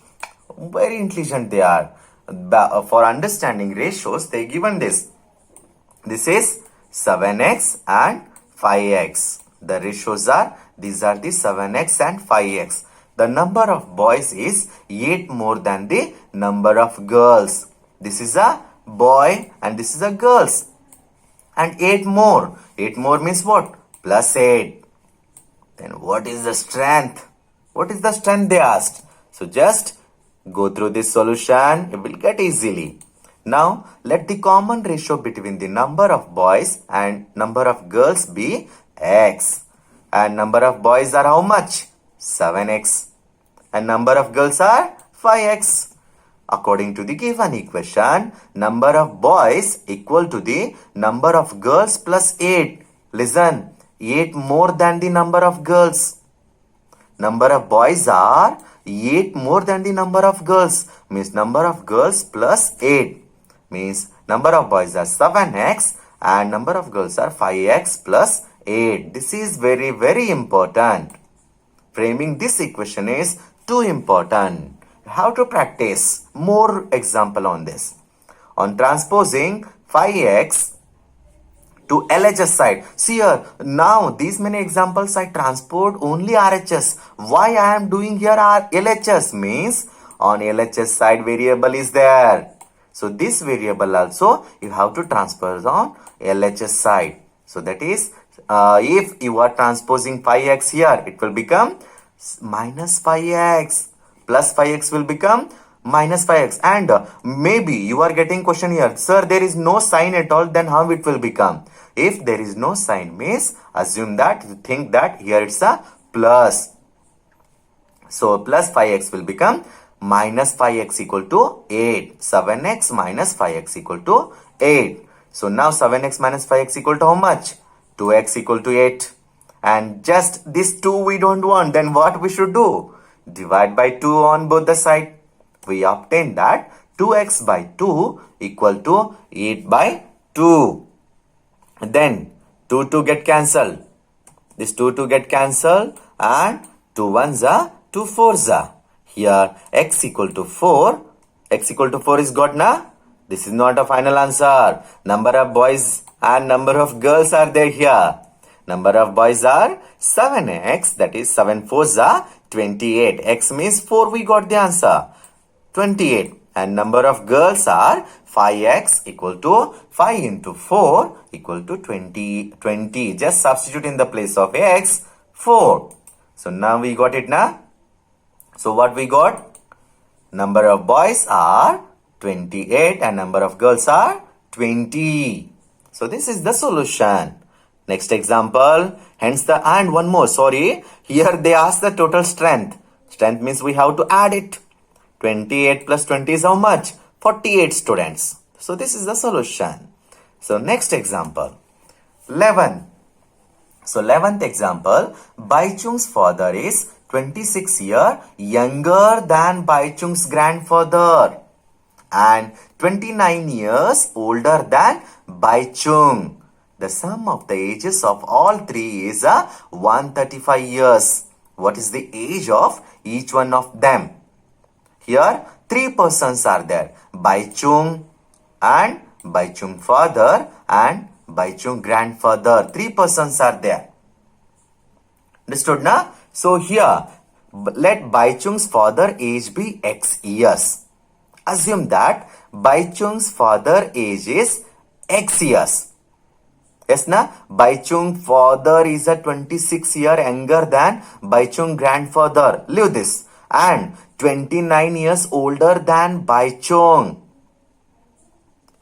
Very intelligent they are. For understanding ratios, they given this. This is 7x and 5x. The ratios are, these are the 7x and 5x. The number of boys is 8 more than the number of girls. This is a boy and this is a girls. And 8 more. 8 more means what? Plus 8. Then what is the strength? What is the strength they asked? So just go through this solution. You will get easily. Now let the common ratio between the number of boys and number of girls be x. And number of boys are how much? 7x. And number of girls are 5x. According to the given equation, number of boys equal to the number of girls plus 8. Listen, 8 more than the number of girls. Number of boys are 8 more than the number of girls. Means number of girls plus 8. Means number of boys are 7x and number of girls are 5x plus 8. This is very, very important. Framing this equation is too important. You have to practice more example on this. On transposing 5x to LHS side. See here, now these many examples I transport only RHS. Why I am doing here LHS? Means on LHS side variable is there. So this variable also you have to transfer on LHS side. So that is, if you are transposing 5x here, it will become minus 5x. Plus 5x will become minus 5x. And maybe you are getting question here, sir, there is no sign at all, then how it will become? If there is no sign means assume that you think that here it's a plus. So plus 5x will become minus 5x equal to 8. 7x minus 5x equal to 8. So now 7x minus 5x equal to how much? 2x equal to 8. And just this 2 we don't want. Then what we should do? Divide by 2 on both the side. We obtain that 2x by 2 equal to 8 by 2. Then 2 get cancelled. This 2 get cancelled and 2 ones are 2 fours are. Here x equal to 4. X equal to 4 is got na? This is not a final answer. Number of boys and number of girls are there here. Number of boys are 7x, that is 7 fours are 28. X means 4, we got the answer. 28. And number of girls are 5x equal to 5 into 4 equal to 20. Just substitute in the place of x 4. So now we got it now. So what we got? Number of boys are 28 and number of girls are 20. So this is the solution. Next example. Hence the and one more. Sorry. Here they ask the total strength. Strength means we have to add it. 28 plus 20 is how much? 48 students. So this is the solution. So next example. 11. So 11th example. Baichung's father is 26 years younger than Baichung's grandfather and 29 years older than Baichung. The sum of the ages of all three is 135 years. What is the age of each one of them? Here, 3 persons are there. Baichung and Baichung father and Baichung grandfather. 3 persons are there. Understood na? So here, let Baichung's father age be x years. Assume that Baichung's father age is x years. Yes na? Baichung father is a 26 year younger than Baichung grandfather. Leave this. And 29 years older than Baichung.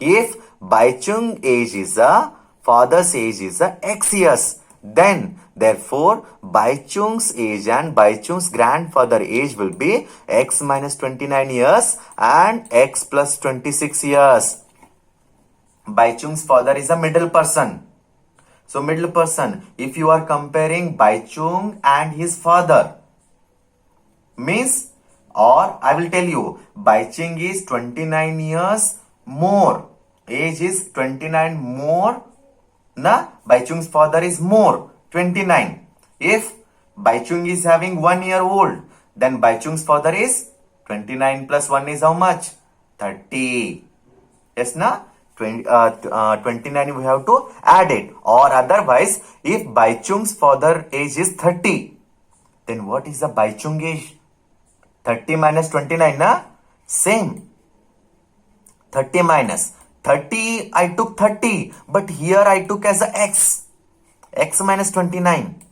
If Baichung age is father's age is x years, then therefore Baichung's age and Baichung's grandfather age will be x minus 29 years and x plus 26 years. Baichung's father is a middle person. So middle person, if you are comparing Baichung and his father, means, or I will tell you, Baichung is 29 years more. Age is 29 more. Na? Baichung's father is more. 29. If Baichung is having 1 year old, then Baichung's father is 29 plus 1 is how much? 30. Yes, na? 29 we have to add it. Or otherwise, if Baichung's father age is 30, then what is the Baichung age? 30 minus 29, na? Same. 30 minus 30, I took 30, but here I took as a x. X minus 29.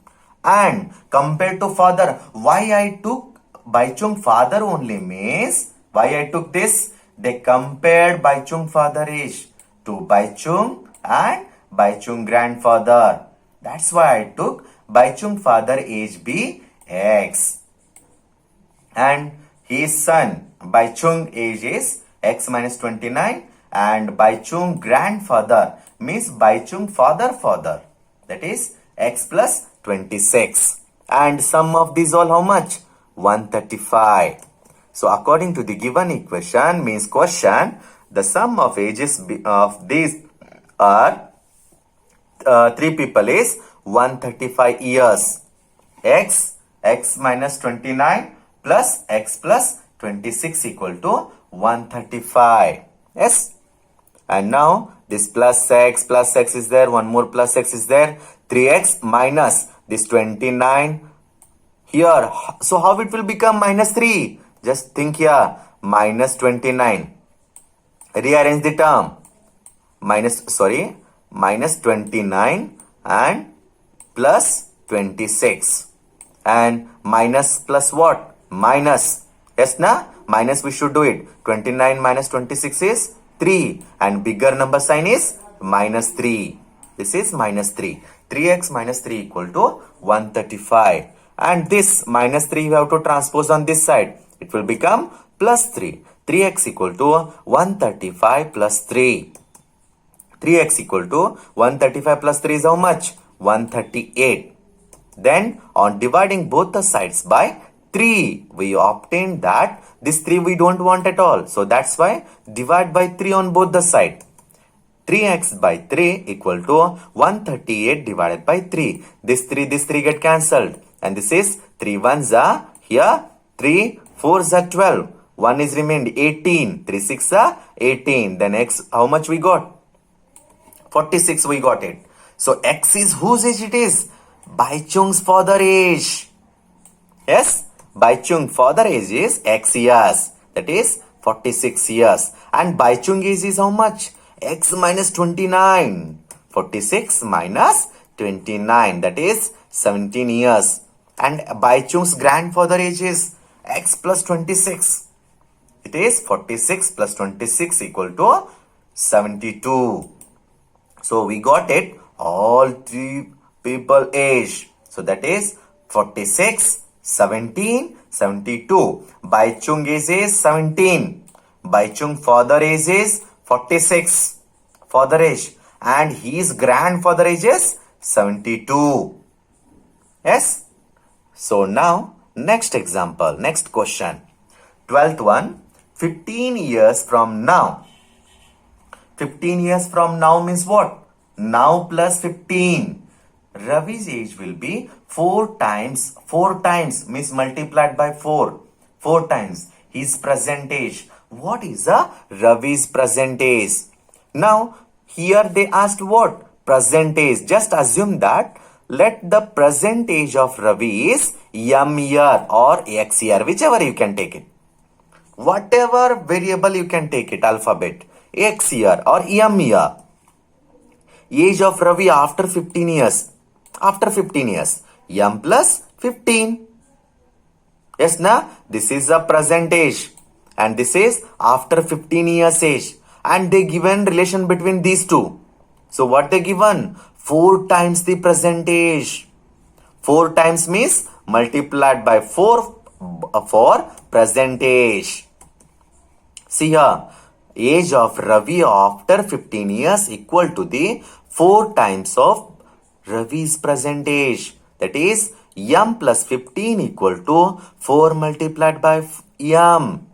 And compared to father, why I took Baichung father only means, why I took this? They compared Baichung father age to Baichung and Baichung grandfather. That's why I took Baichung father age be x. And his son Baichung age is x minus 29 and Baichung grandfather means Baichung father. That is x plus 26. And sum of these all how much? 135. So according to the given equation means question, the sum of ages of these are 3 people is 135 years. X minus 29 plus x plus 26 equal to 135. Yes. And now this plus x is there. One more plus x is there. 3x minus this 29 here. So how it will become minus 3? Just think here. Minus 29. Rearrange the term. Minus 29 and plus 26. And minus plus what? Minus. Yes na? minus we should do it. 29 minus 26 is 3 and bigger number sign is minus 3. This is minus 3. 3x minus 3 equal to 135. And this minus 3 you have to transpose on this side. It will become plus 3. 3x equal to 135 plus 3. 3x equal to 135 plus 3 is how much? 138. Then on dividing both the sides by 3, we obtained that this 3 we don't want at all. So that's why divide by 3 on both the side. 3x by 3 equal to 138 divided by 3. This 3 get cancelled. And this is 3 ones are here. 3 4s are 12. 1 is remained 18. 3 6 are 18. Then x how much we got? 46 we got it. So x is whose age it is? Baichung's father age. Yes, Baichung father age is x years. That is 46 years. And Baichung age is how much? X minus 29. 46 minus 29. That is 17 years. And Baichung's grandfather age is x plus 26. It is 46 plus 26 equal to 72. So we got it. All three people age. So that is 46, 17, 72. Baichung age is 17. Baichung father age is 46. Father age. And his grandfather age is 72. Yes. So now next example. Next question. 12th one. 15 years from now. 15 years from now means what? Now plus 15. Ravi's age will be 4 times. 4 times means multiplied by 4. 4 times his present age. What is a Ravi's present age? Now here they asked what? Present age. Just assume that let the present age of Ravi is M year or X year. Whichever you can take it. Whatever variable you can take it. Alphabet. X year or M year. Age of Ravi after 15 years. After 15 years. M plus 15. Yes, na? This is the present age. And this is after 15 years age. And they given relation between these two. So what they given? 4 times the present age. 4 times means multiplied by 4 for present age. See here. Age of Ravi after 15 years equal to the 4 times of Ravi's present age. That is M plus 15 equal to 4 multiplied by M.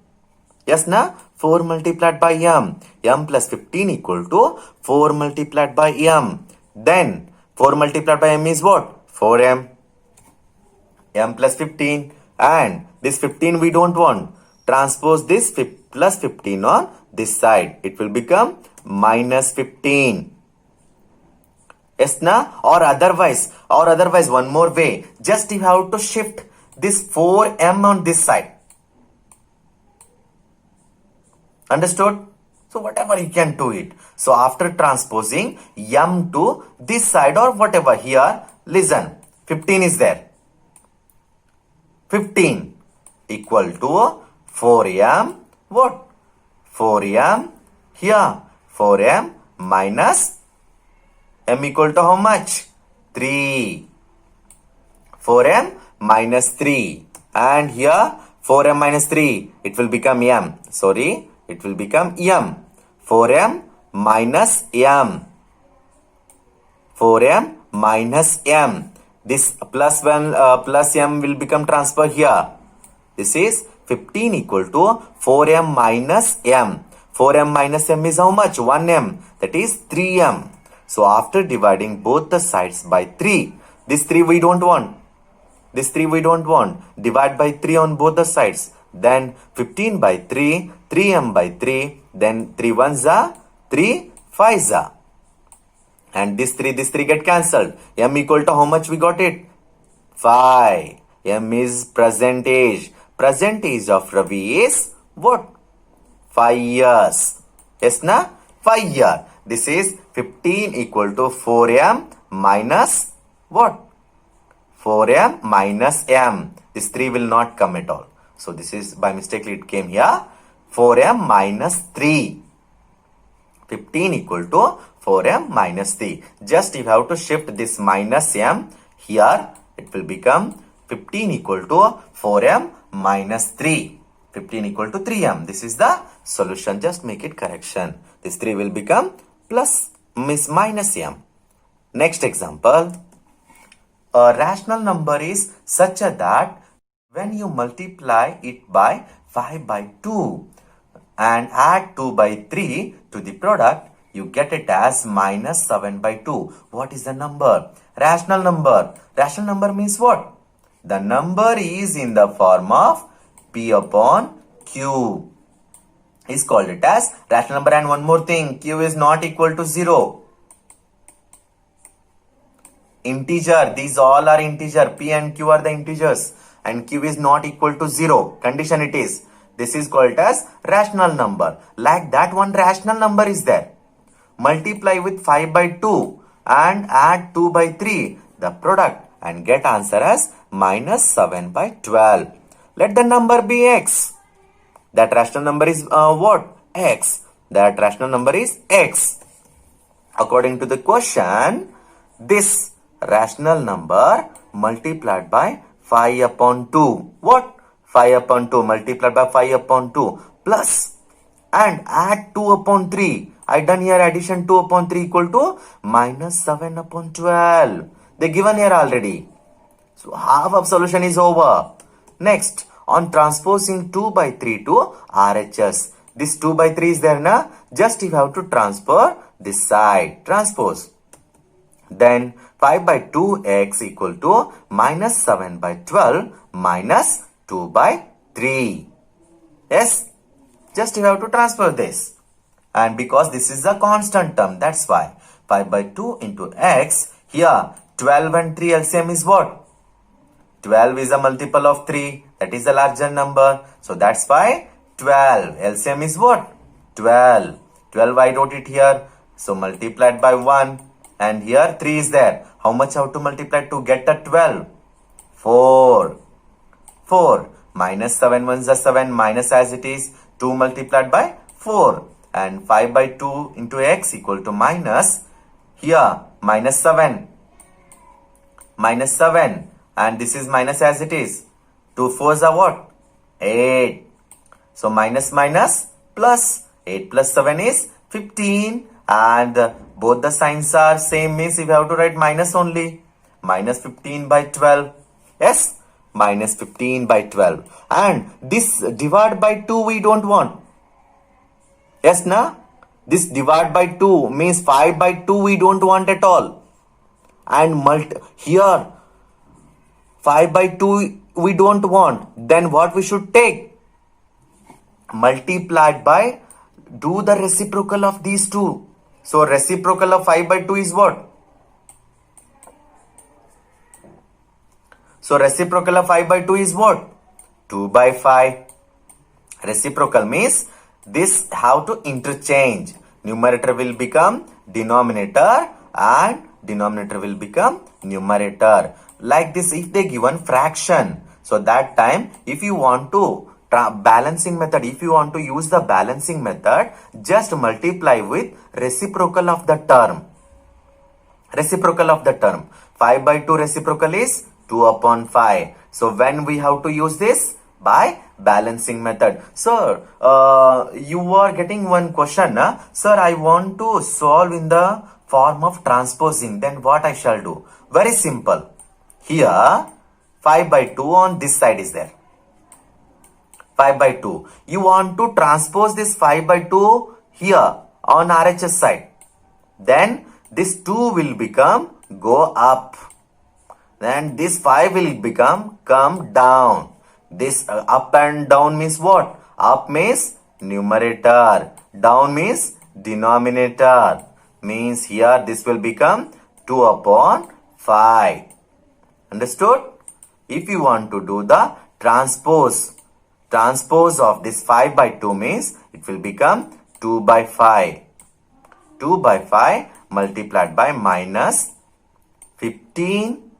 Yes, na? 4 multiplied by M. M plus 15 equal to 4 multiplied by M. Then 4 multiplied by M is what? 4M. M plus 15. And this 15 we don't want. Transpose this plus 15 on this side. It will become minus 15. Yes, na? Or otherwise one more way. Just you have to shift this 4M on this side. Understood? So whatever you can do it. So after transposing M to this side or whatever here, listen. 15 is there. 15 equal to 4M. What? 4M here. 4M minus M equal to how much? 3. 4M minus 3. And here 4M minus 3. It will become M. Sorry. It will become M. 4M minus M. 4M minus M. This plus 1 plus M will become transfer here. This is 15 equal to 4M minus M. 4M minus M is how much? 1M. That is 3M. So after dividing both the sides by 3. This 3 we don't want. This 3 we don't want. Divide by 3 on both the sides. Then 15 by 3. 3M by 3. Then 3 ones are 3 5s are. And this 3 get cancelled. M equal to how much we got it? 5. M is present age. Present age of Ravi is what? 5 years. Yes, na? 5 years. This is 15 equal to 4M minus what? 4M minus M. This 3 will not come at all. So this is by mistakenly it came here. 4m minus 3. 15 equal to 4m minus 3. Just if you have to shift this minus m here, it will become 15 equal to 4m minus 3. 15 equal to 3m. This is the solution. Just make it correction. This 3 will become plus minus m. Next example. A rational number is such that when you multiply it by 5 by 2 and add 2 by 3 to the product, you get it as minus 7 by 2. What is the number? Rational number. Rational number means what? The number is in the form of P upon Q. Is called it as rational number. And one more thing, Q is not equal to 0. Integer, these all are integer. P and Q are the integers and Q is not equal to 0. Condition it is. This is called as rational number. Like that, one rational number is there. Multiply with 5 by 2 and add 2 by 3 the product and get answer as minus 7 by 12. Let the number be x. That rational number is what? X. That rational number is x. According to the question, this rational number multiplied by 5 upon 2. What? 5 upon 2 multiplied by 5 upon 2 plus and add 2 upon 3. I done here addition 2 upon 3 equal to minus 7 upon 12. They given here already. So half of solution is over. Next, on transposing 2 by 3 to RHS. This 2 by 3 is there na? Just you have to transfer this side. Transpose. Then 5 by 2x equal to minus 7 by 12 minus 2 by 3. Yes? Just you have to transfer this. And because this is a constant term, that's why 5 by 2 into x. Here 12 and 3 LCM is what? 12 is a multiple of 3. That is a larger number. So that's why 12. LCM is what? 12. 12 I wrote it here. So multiplied by 1. And here 3 is there. How much I have to multiply to get a 12? 4. 4. Minus 7 ones are 7. Minus as it is 2 multiplied by 4. And 5 by 2 into x equal to minus. Here minus 7. Minus 7. And this is minus as it is. 2 4s are what? 8. So minus minus plus. 8 plus 7 is 15. And both the signs are same, means if you have to write minus only. Minus 15 by 12. Yes? Minus 15 by 12. And this divide by 2 we don't want. Yes, na? This divide by 2 means 5 by 2 we don't want at all. And here 5 by 2 we don't want. Then what we should take? Multiplied by, do the reciprocal of these two. So reciprocal of 5 by 2 is what? So reciprocal of 5 by 2 is what? 2 by 5. Reciprocal means this have to interchange. Numerator will become denominator and denominator will become numerator. Like this, if they given fraction. So that time, if you want to balancing method, if you want to use the balancing method, just multiply with reciprocal of the term. Reciprocal of the term. 5 by 2 reciprocal is 2 upon 5. So when we have to use this? By balancing method. Sir, you are getting one question. Sir, I want to solve in the form of transposing. Then what I shall do? Very simple. Here 5 by 2 on this side is there. 5 by 2. You want to transpose this 5 by 2 here on RHS side. Then this 2 will become go up. Then this 5 will become come down. This up and down means what? Up means numerator. Down means denominator. Means here this will become 2 upon 5. Understood? If you want to do the transpose of this 5 by 2 means it will become 2 by 5. 2 by 5 multiplied by minus 15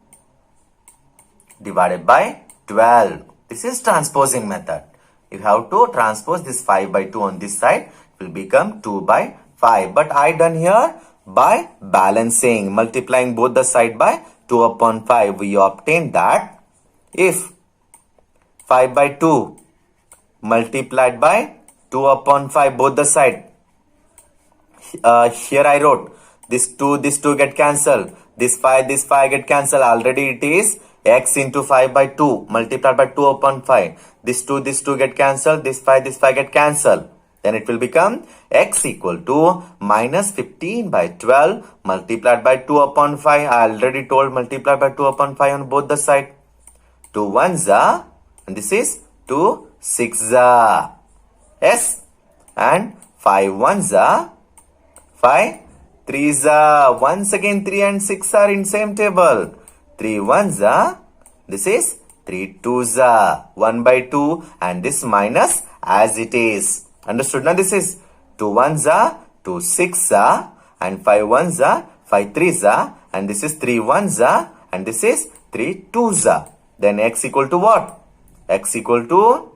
divided by 12. This is transposing method. You have to transpose this 5 by 2 on this side. It will become 2 by 5. But I done here by balancing, multiplying both the side by 2 upon 5. We obtain that if 5 by 2 multiplied by 2 upon 5 both the side. Here I wrote this 2 get cancelled. This 5 get cancelled. Already it is x into 5 by 2 multiplied by 2 upon 5. This 2 get cancelled. This 5 get cancelled. Then it will become x equal to minus 15 by 12 multiplied by 2 upon 5. I already told multiplied by 2 upon 5 on both the side. 2 ones are, and this is 2 6 are. Yes. And 5 ones are, 5 3s are. Once again 3 and 6 are in same table. 3 ones are, this is 3 2s are. 1 by 2 and this minus as it is. Understood? Now this is 2 ones are, 2 6 are, and 5 ones are, 5 3s are, and this is 3 ones are, and this is 3 2s are. Then x equal to what? X equal to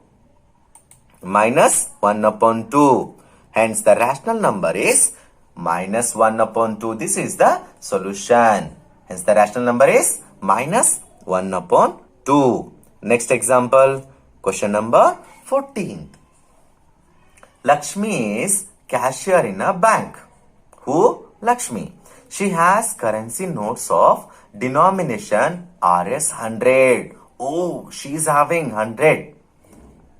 minus 1 upon 2. Hence the rational number is minus 1 upon 2. This is the solution. Hence the rational number is minus 1 upon 2. Next example, question number 14. Lakshmi is cashier in a bank. Who? Lakshmi. She has currency notes of denomination Rs 100. Oh, she is having 100.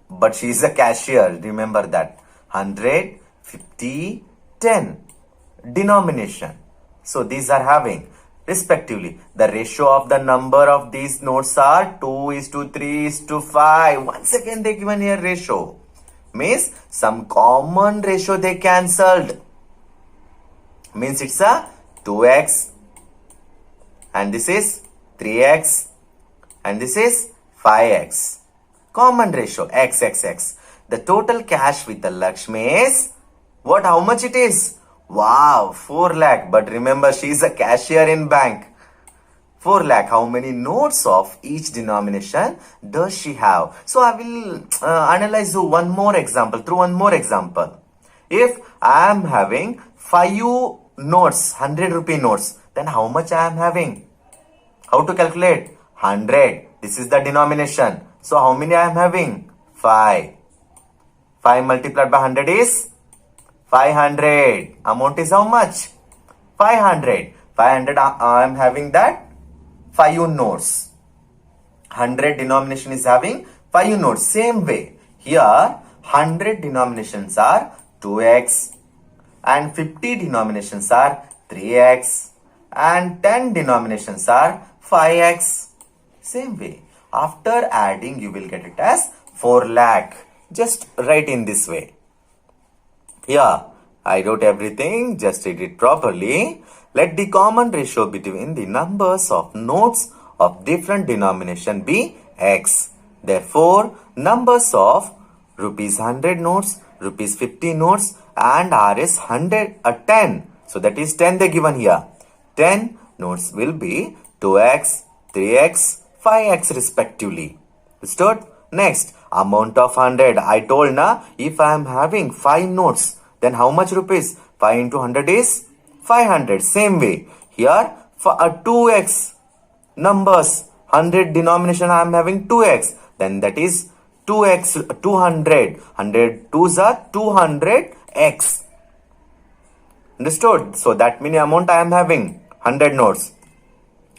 But she is a cashier. Remember that. 100, 50, 10. Denomination. So these are having respectively. The ratio of the number of these notes are 2:3:5. Once again they given here ratio. Means some common ratio they cancelled. Means it's a 2x and this is 3x and this is 5x. Common ratio x. The total cash with the Lakshmi is what? How much it is? Wow, 4 lakh. But remember, she is a cashier in bank. 4 lakh. How many notes of each denomination does she have? So I will analyze through one more example. If I am having 5 notes, 100 rupee notes, then how much I am having? How to calculate? 100. This is the denomination. So how many I am having? 5. 5 multiplied by 100 is 500. Amount is how much? 500. 500 I am having that 5 notes. 100 denomination is having 5 notes. Same way. Here 100 denominations are 2x and 50 denominations are 3x and 10 denominations are 5x. Same way. After adding you will get it as 4 lakh. Just write in this way. Here, I wrote everything, just read it properly. Let the common ratio between the numbers of notes of different denomination be x. Therefore, numbers of rupees 100 notes, rupees 50 notes and Rs 10. So that is 10 they given here. 10 notes will be 2x, 3x, 5x respectively. Understood? Next, amount of 100. I told na, if I am having 5 notes, then how much rupees? 5 into 100 is 500. Same way. Here, for a 2x numbers, 100 denomination I am having 2x. Then that is 2x, 200. 100 2s are 200x. Understood? So that many amount I am having 100 notes.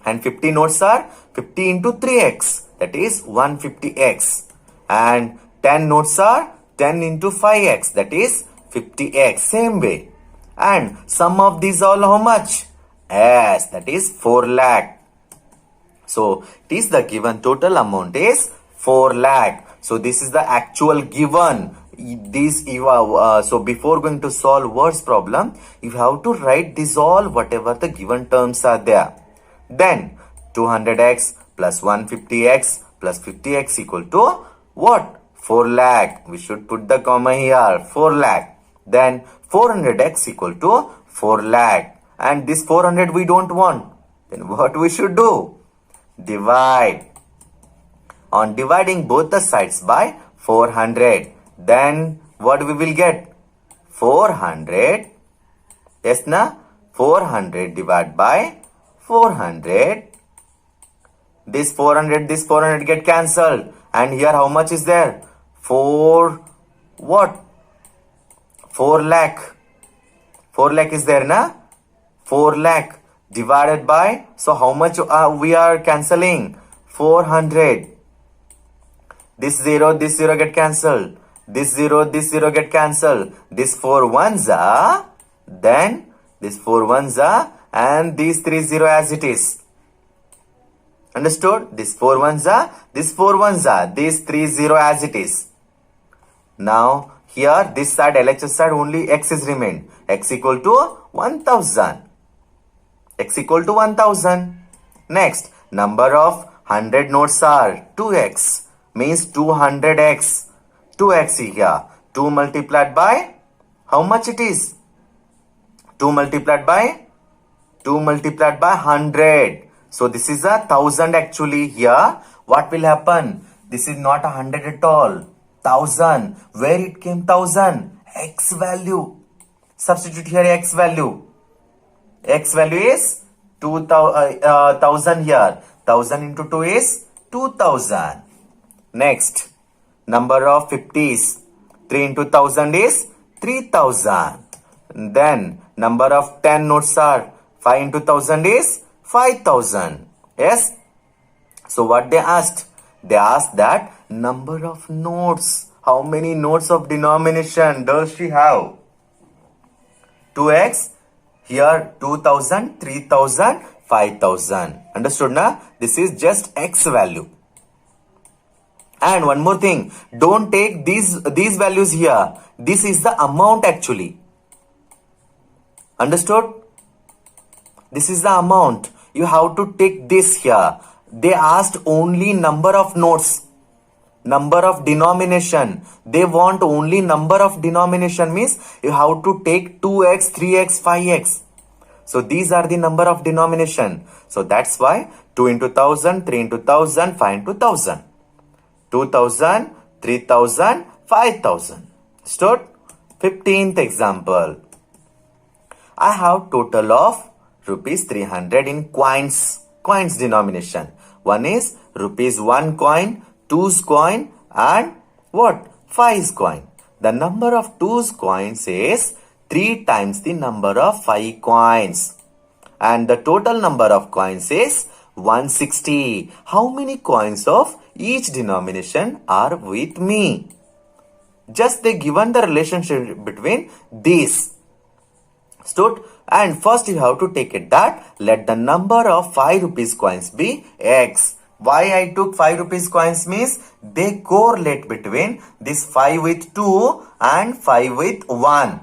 And 50 notes are 50 into 3x. That is 150x. And 10 notes are 10 into 5x. That is 50x. Same way. And sum of these all how much? Yes, that is 4 lakh. So it is the given total amount is 4 lakh. So this is the actual given. So before going to solve words problem, you have to write this all whatever the given terms are there. Then 200x plus 150x plus 50x equal to what? 4 lakh. We should put the comma here. 4 lakh. Then 400x equal to 4 lakh. And this 400 we don't want. Then what we should do? Divide. on dividing both the sides by 400. Then what we will get? 400. Yes, na? 400 divided by 400. This 400 get cancelled. And here how much is there? 4 what? 4 lakh. 4 lakh is there, na? 4 lakh divided by, so how much we are cancelling? 400. This 0 get cancelled. This 0 get cancelled. This 4 ones are, then this 4 ones are, and these 3 0 as it is. Understood? This 4 ones are, this 4 ones are, this 3 0 as it is. Now here this side, LHS side, only x is remained. X equal to 1000. X equal to 1000. Next, number of 100 notes are 2x, means 200x. 2x here. 2 multiplied by, how much it is? 2 multiplied by 100. So this is 1000 actually here. What will happen? This is not 100 at all. 1000. Where it came 1000? X value. Substitute here x value. X value is 1000 here. 1000 into 2 is 2000. Next, number of 50s. 3 into 1000 is 3000. Then number of 10 notes are 5 into 1000 is 5000. Yes. So what they asked? They asked that number of notes. How many notes of denomination does she have? 2x. Here 2000, 3000, 5000. Understood na? This is just x value. And one more thing. Don't take these values here. This is the amount actually. Understood? This is the amount. You have to take this here. They asked only number of notes. Number of denomination. They want only number of denomination, means you have to take 2x, 3x, 5x. So these are the number of denomination. So that's why 2 into 1000, 3 into 1000, 5 into 1000. 2000, 3000, 5000. Stood? 15th example. I have total of rupees 300 in coins denomination. One is rupees 1 coin, 2's coin, and what? 5's coin. The number of 2's coins is 3 times the number of 5 coins. And the total number of coins is 160. How many coins of each denomination are with me? Just they given the relationship between these. Stood? And first you have to take it that let the number of 5 rupees coins be x. Why I took 5 rupees coins means they correlate between this 5 with 2 and 5 with 1.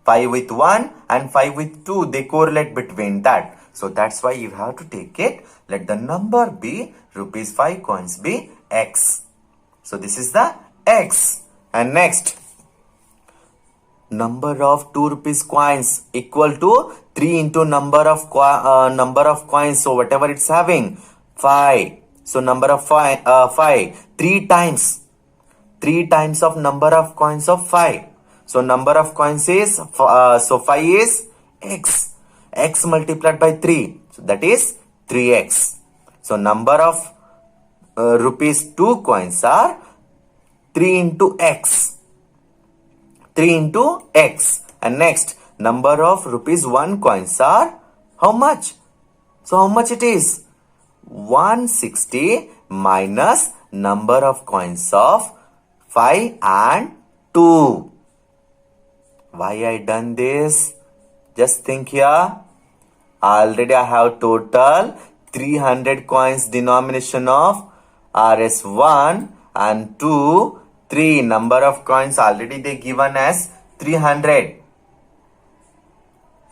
5 with 1 and 5 with 2, they correlate between that. So that's why you have to take it. Let the number be rupees 5 coins be x. So this is the x. And next, number of 2 rupees coins equal to 3 into number of coins. So whatever it's having, 5. So number of 5, 3 times. 3 times of number of coins of 5. So number of coins is, so 5 is x. X multiplied by 3. So that is 3x. So number of rupees 2 coins are 3 into x. 3 into x. And next, number of rupees 1 coins are how much? So how much it is? 160 minus number of coins of 5 and 2. Why I done this? Just think here. Already I have total 300 coins denomination of RS1 and 2, 3. Number of coins already they given as 300.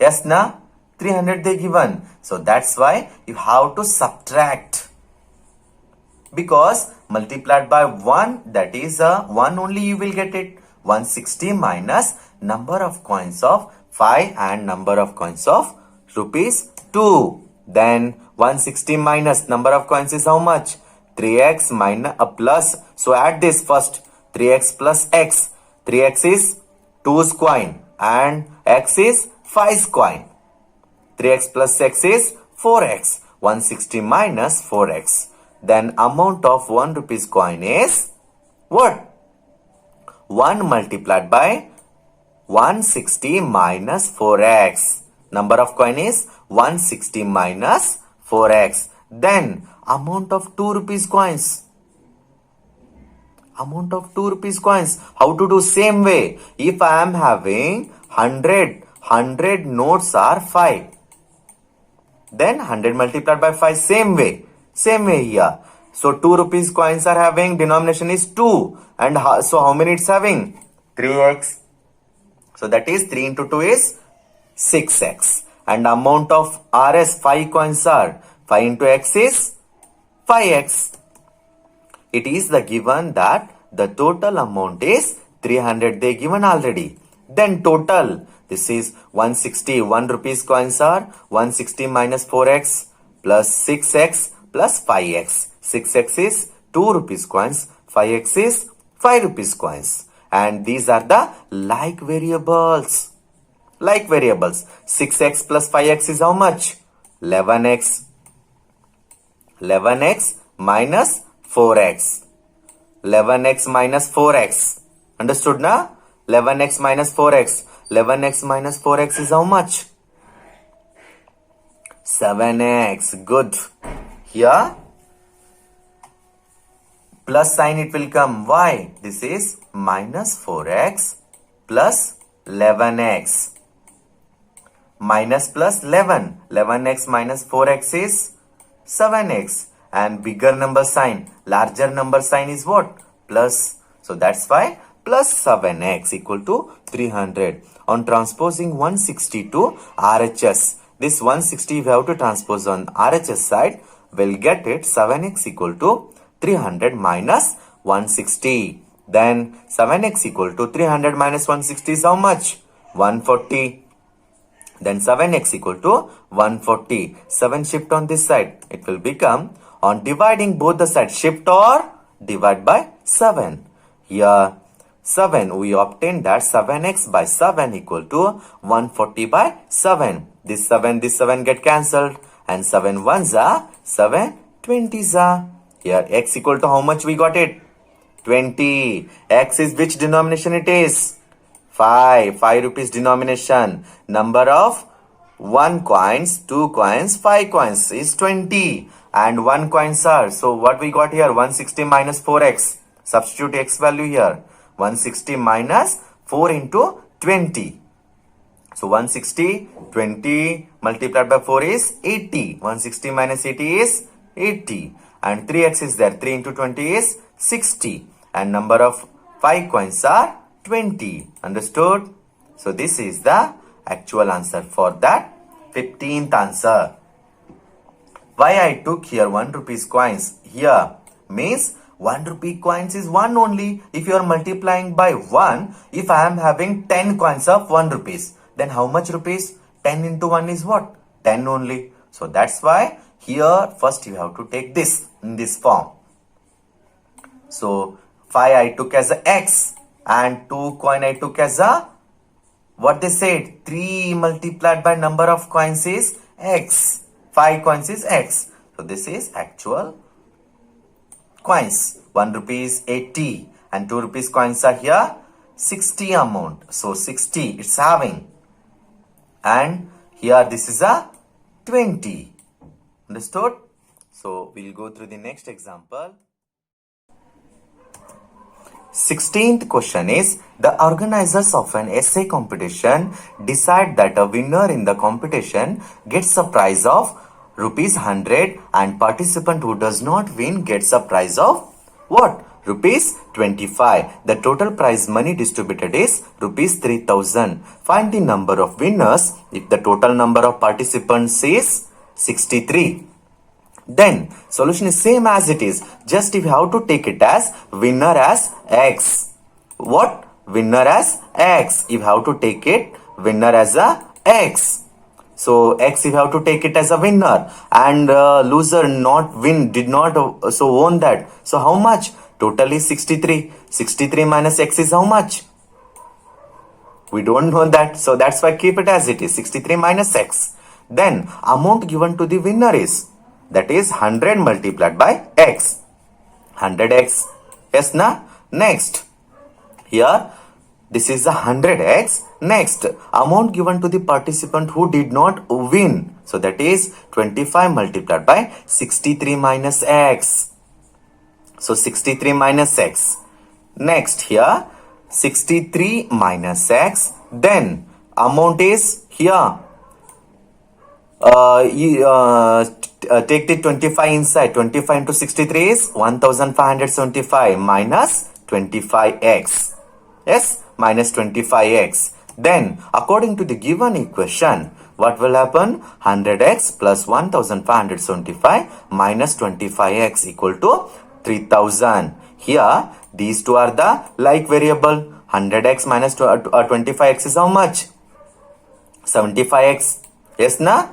Yes, na? 300 they given. So that's why you have to subtract. Because multiplied by 1, that is 1 only you will get it. 160 minus number of coins of 5 and number of coins of rupees 2. Then 160 minus number of coins is how much? 3x minus a plus. So add this first. 3x plus x. 3x is 2's coin and x is 5's coin. 3x plus x is 4x. 160 minus 4x. Then amount of 1 rupees coin is what? 1 multiplied by 160 minus 4x. Number of coin is 160 minus 4x. Then amount of 2 rupees coins. Amount of 2 rupees coins. How to do? Same way. If I am having 100 notes are 5. Then 100 multiplied by 5. Same way. Same way here. So 2 rupees coins are having denomination is 2. And so how many it's having? 3x. So that is 3 into 2 is 6x. And amount of RS 5 coins are 5 into x is 5x. It is the given that the total amount is 300. They given already. Then total. This is 160. 1 rupees coins are 160 minus 4x plus 6x plus 5x. 6x is 2 rupees coins. 5x is 5 rupees coins. And these are the like variables. Like variables. 6x plus 5x is how much? 11x. 11x minus 4x. 11x minus 4x. Understood na? 11x minus 4x. 11x minus 4x is how much? 7x. Good. Here plus sign it will come. Why? This is minus 4x plus 11x. Minus plus 11. 11x minus 4x is 7x. And bigger number sign, larger number sign is what? Plus. So that's why plus 7x equal to 300. On transposing 160 to RHS, this 160 we have to transpose on RHS side, we'll get it 7x equal to 300 minus 160. Then 7x equal to 300 minus 160 is how much? 140. Then 7x equal to 140. 7 shift on this side. It will become, on dividing both the sides, shift or divide by 7. Here 7, we obtain that 7x by 7 equal to 140 by 7. This 7 get cancelled. And 7 ones are 7 20s are. Here x equal to how much we got it? 20. X is which denomination it is? 5 rupees denomination. Number of 1 coins, 2 coins, 5 coins is 20. And 1 coins are. So what we got here? 160 minus 4x. Substitute x value here. 160 minus 4 into 20. So 160, 20 multiplied by 4 is 80. 160 minus 80 is 80. And 3x is there. 3 into 20 is 60. And number of 5 coins are 20. Understood? So this is the actual answer for that 15th answer. Why I took here 1 rupees coins here means 1 rupee coins is 1 only. If you are multiplying by 1, if I am having 10 coins of 1 rupees, then how much rupees? 10 into 1 is what? 10 only. So that's why here first you have to take this in this form. So 5 I took as a x and 2 coin I took as a, what they said, 3 multiplied by number of coins is x. 5 coins is x. So this is actual coins. 1 rupees 80 and 2 rupees coins are here 60 amount. So 60 it's having. And here this is a 20. Understood? So we'll go through the next example. 16th question is, the organizers of an essay competition decide that a winner in the competition gets a prize of rupees 100 and participant who does not win gets a prize of what? Rupees 25. The total prize money distributed is rupees 3000. Find the number of winners if the total number of participants is 63. Then solution is same as it is. Just if you have to take it as winner as x. What? Winner as x. If you have to take it winner as a x. So x you have to take it as a winner, and loser not win, did not so won that. So how much? Total is 63. 63 minus x is how much? We don't know that, so that's why keep it as it is, 63 minus x. Then amount given to the winner is, that is 100 multiplied by x. 100x. Yes na? Next, here this is the 100x. Next, amount given to the participant who did not win. So that is 25 multiplied by 63 minus x. So 63 minus x. Next, here 63 minus x. Then amount is here. Take the 25 inside. 25 into 63 is 1575 minus 25x. Yes, minus 25x. Then, according to the given equation, what will happen? 100x plus 1575 minus 25x equal to 3000. Here, these two are the like variable. 100x minus 25x is how much? 75x. Yes, na?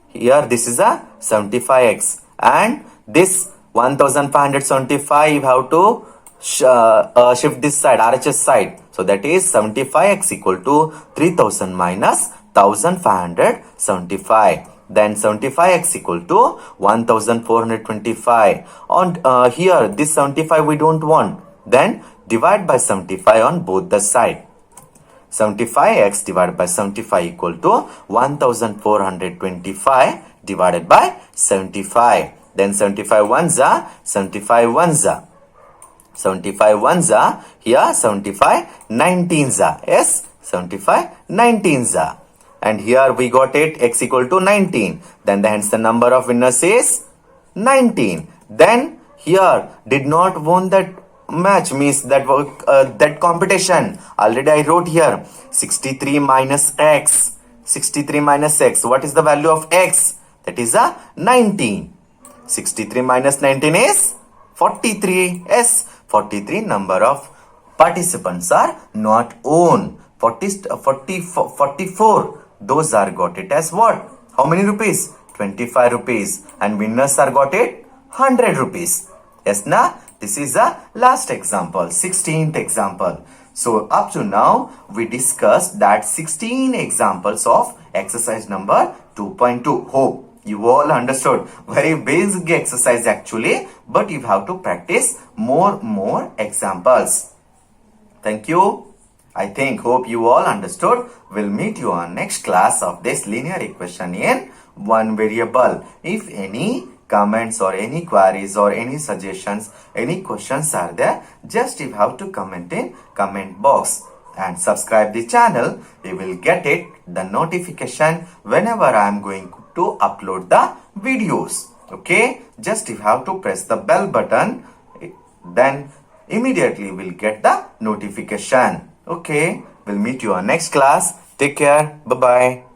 Here, this is a 75x. And this 1575, you have to shift this side, RHS side. So that is 75x equal to 3000 minus 1575. Then 75x equal to 1425. On here, this 75 we don't want. Then divide by 75 on both the side. 75x divided by 75 equal to 1425 divided by 75. Then 75 ones are 75 ones are. 75 ones are here, 75 19s are. Yes, 75 19s are. And here we got it, x equal to 19. Then hence the number of winners is 19. Then here did not won that match, means that that competition. Already I wrote here 63 minus x. 63 minus x. What is the value of x? That is a 19. 63 minus 19 is 43. Yes, 43 number of participants are not own. 44. Those are got it as what? How many rupees? 25 rupees. And winners are got it 100 rupees. Yes, na? This is the last example, 16th example. So up to now, we discussed that 16 examples of exercise number 2.2. Hope you all understood. Very basic exercise actually, but you have to practice more examples. Thank you. I hope you all understood. We'll meet you on next class of this linear equation in one variable. If any comments or any queries or any suggestions, any questions are there, just you have to comment in comment box and subscribe the channel. You will get it, the notification whenever I am going to upload the videos. Okay, just you have to press the bell button, then immediately you will get the notification. Okay, we'll meet you on next class. Take care. Bye-bye.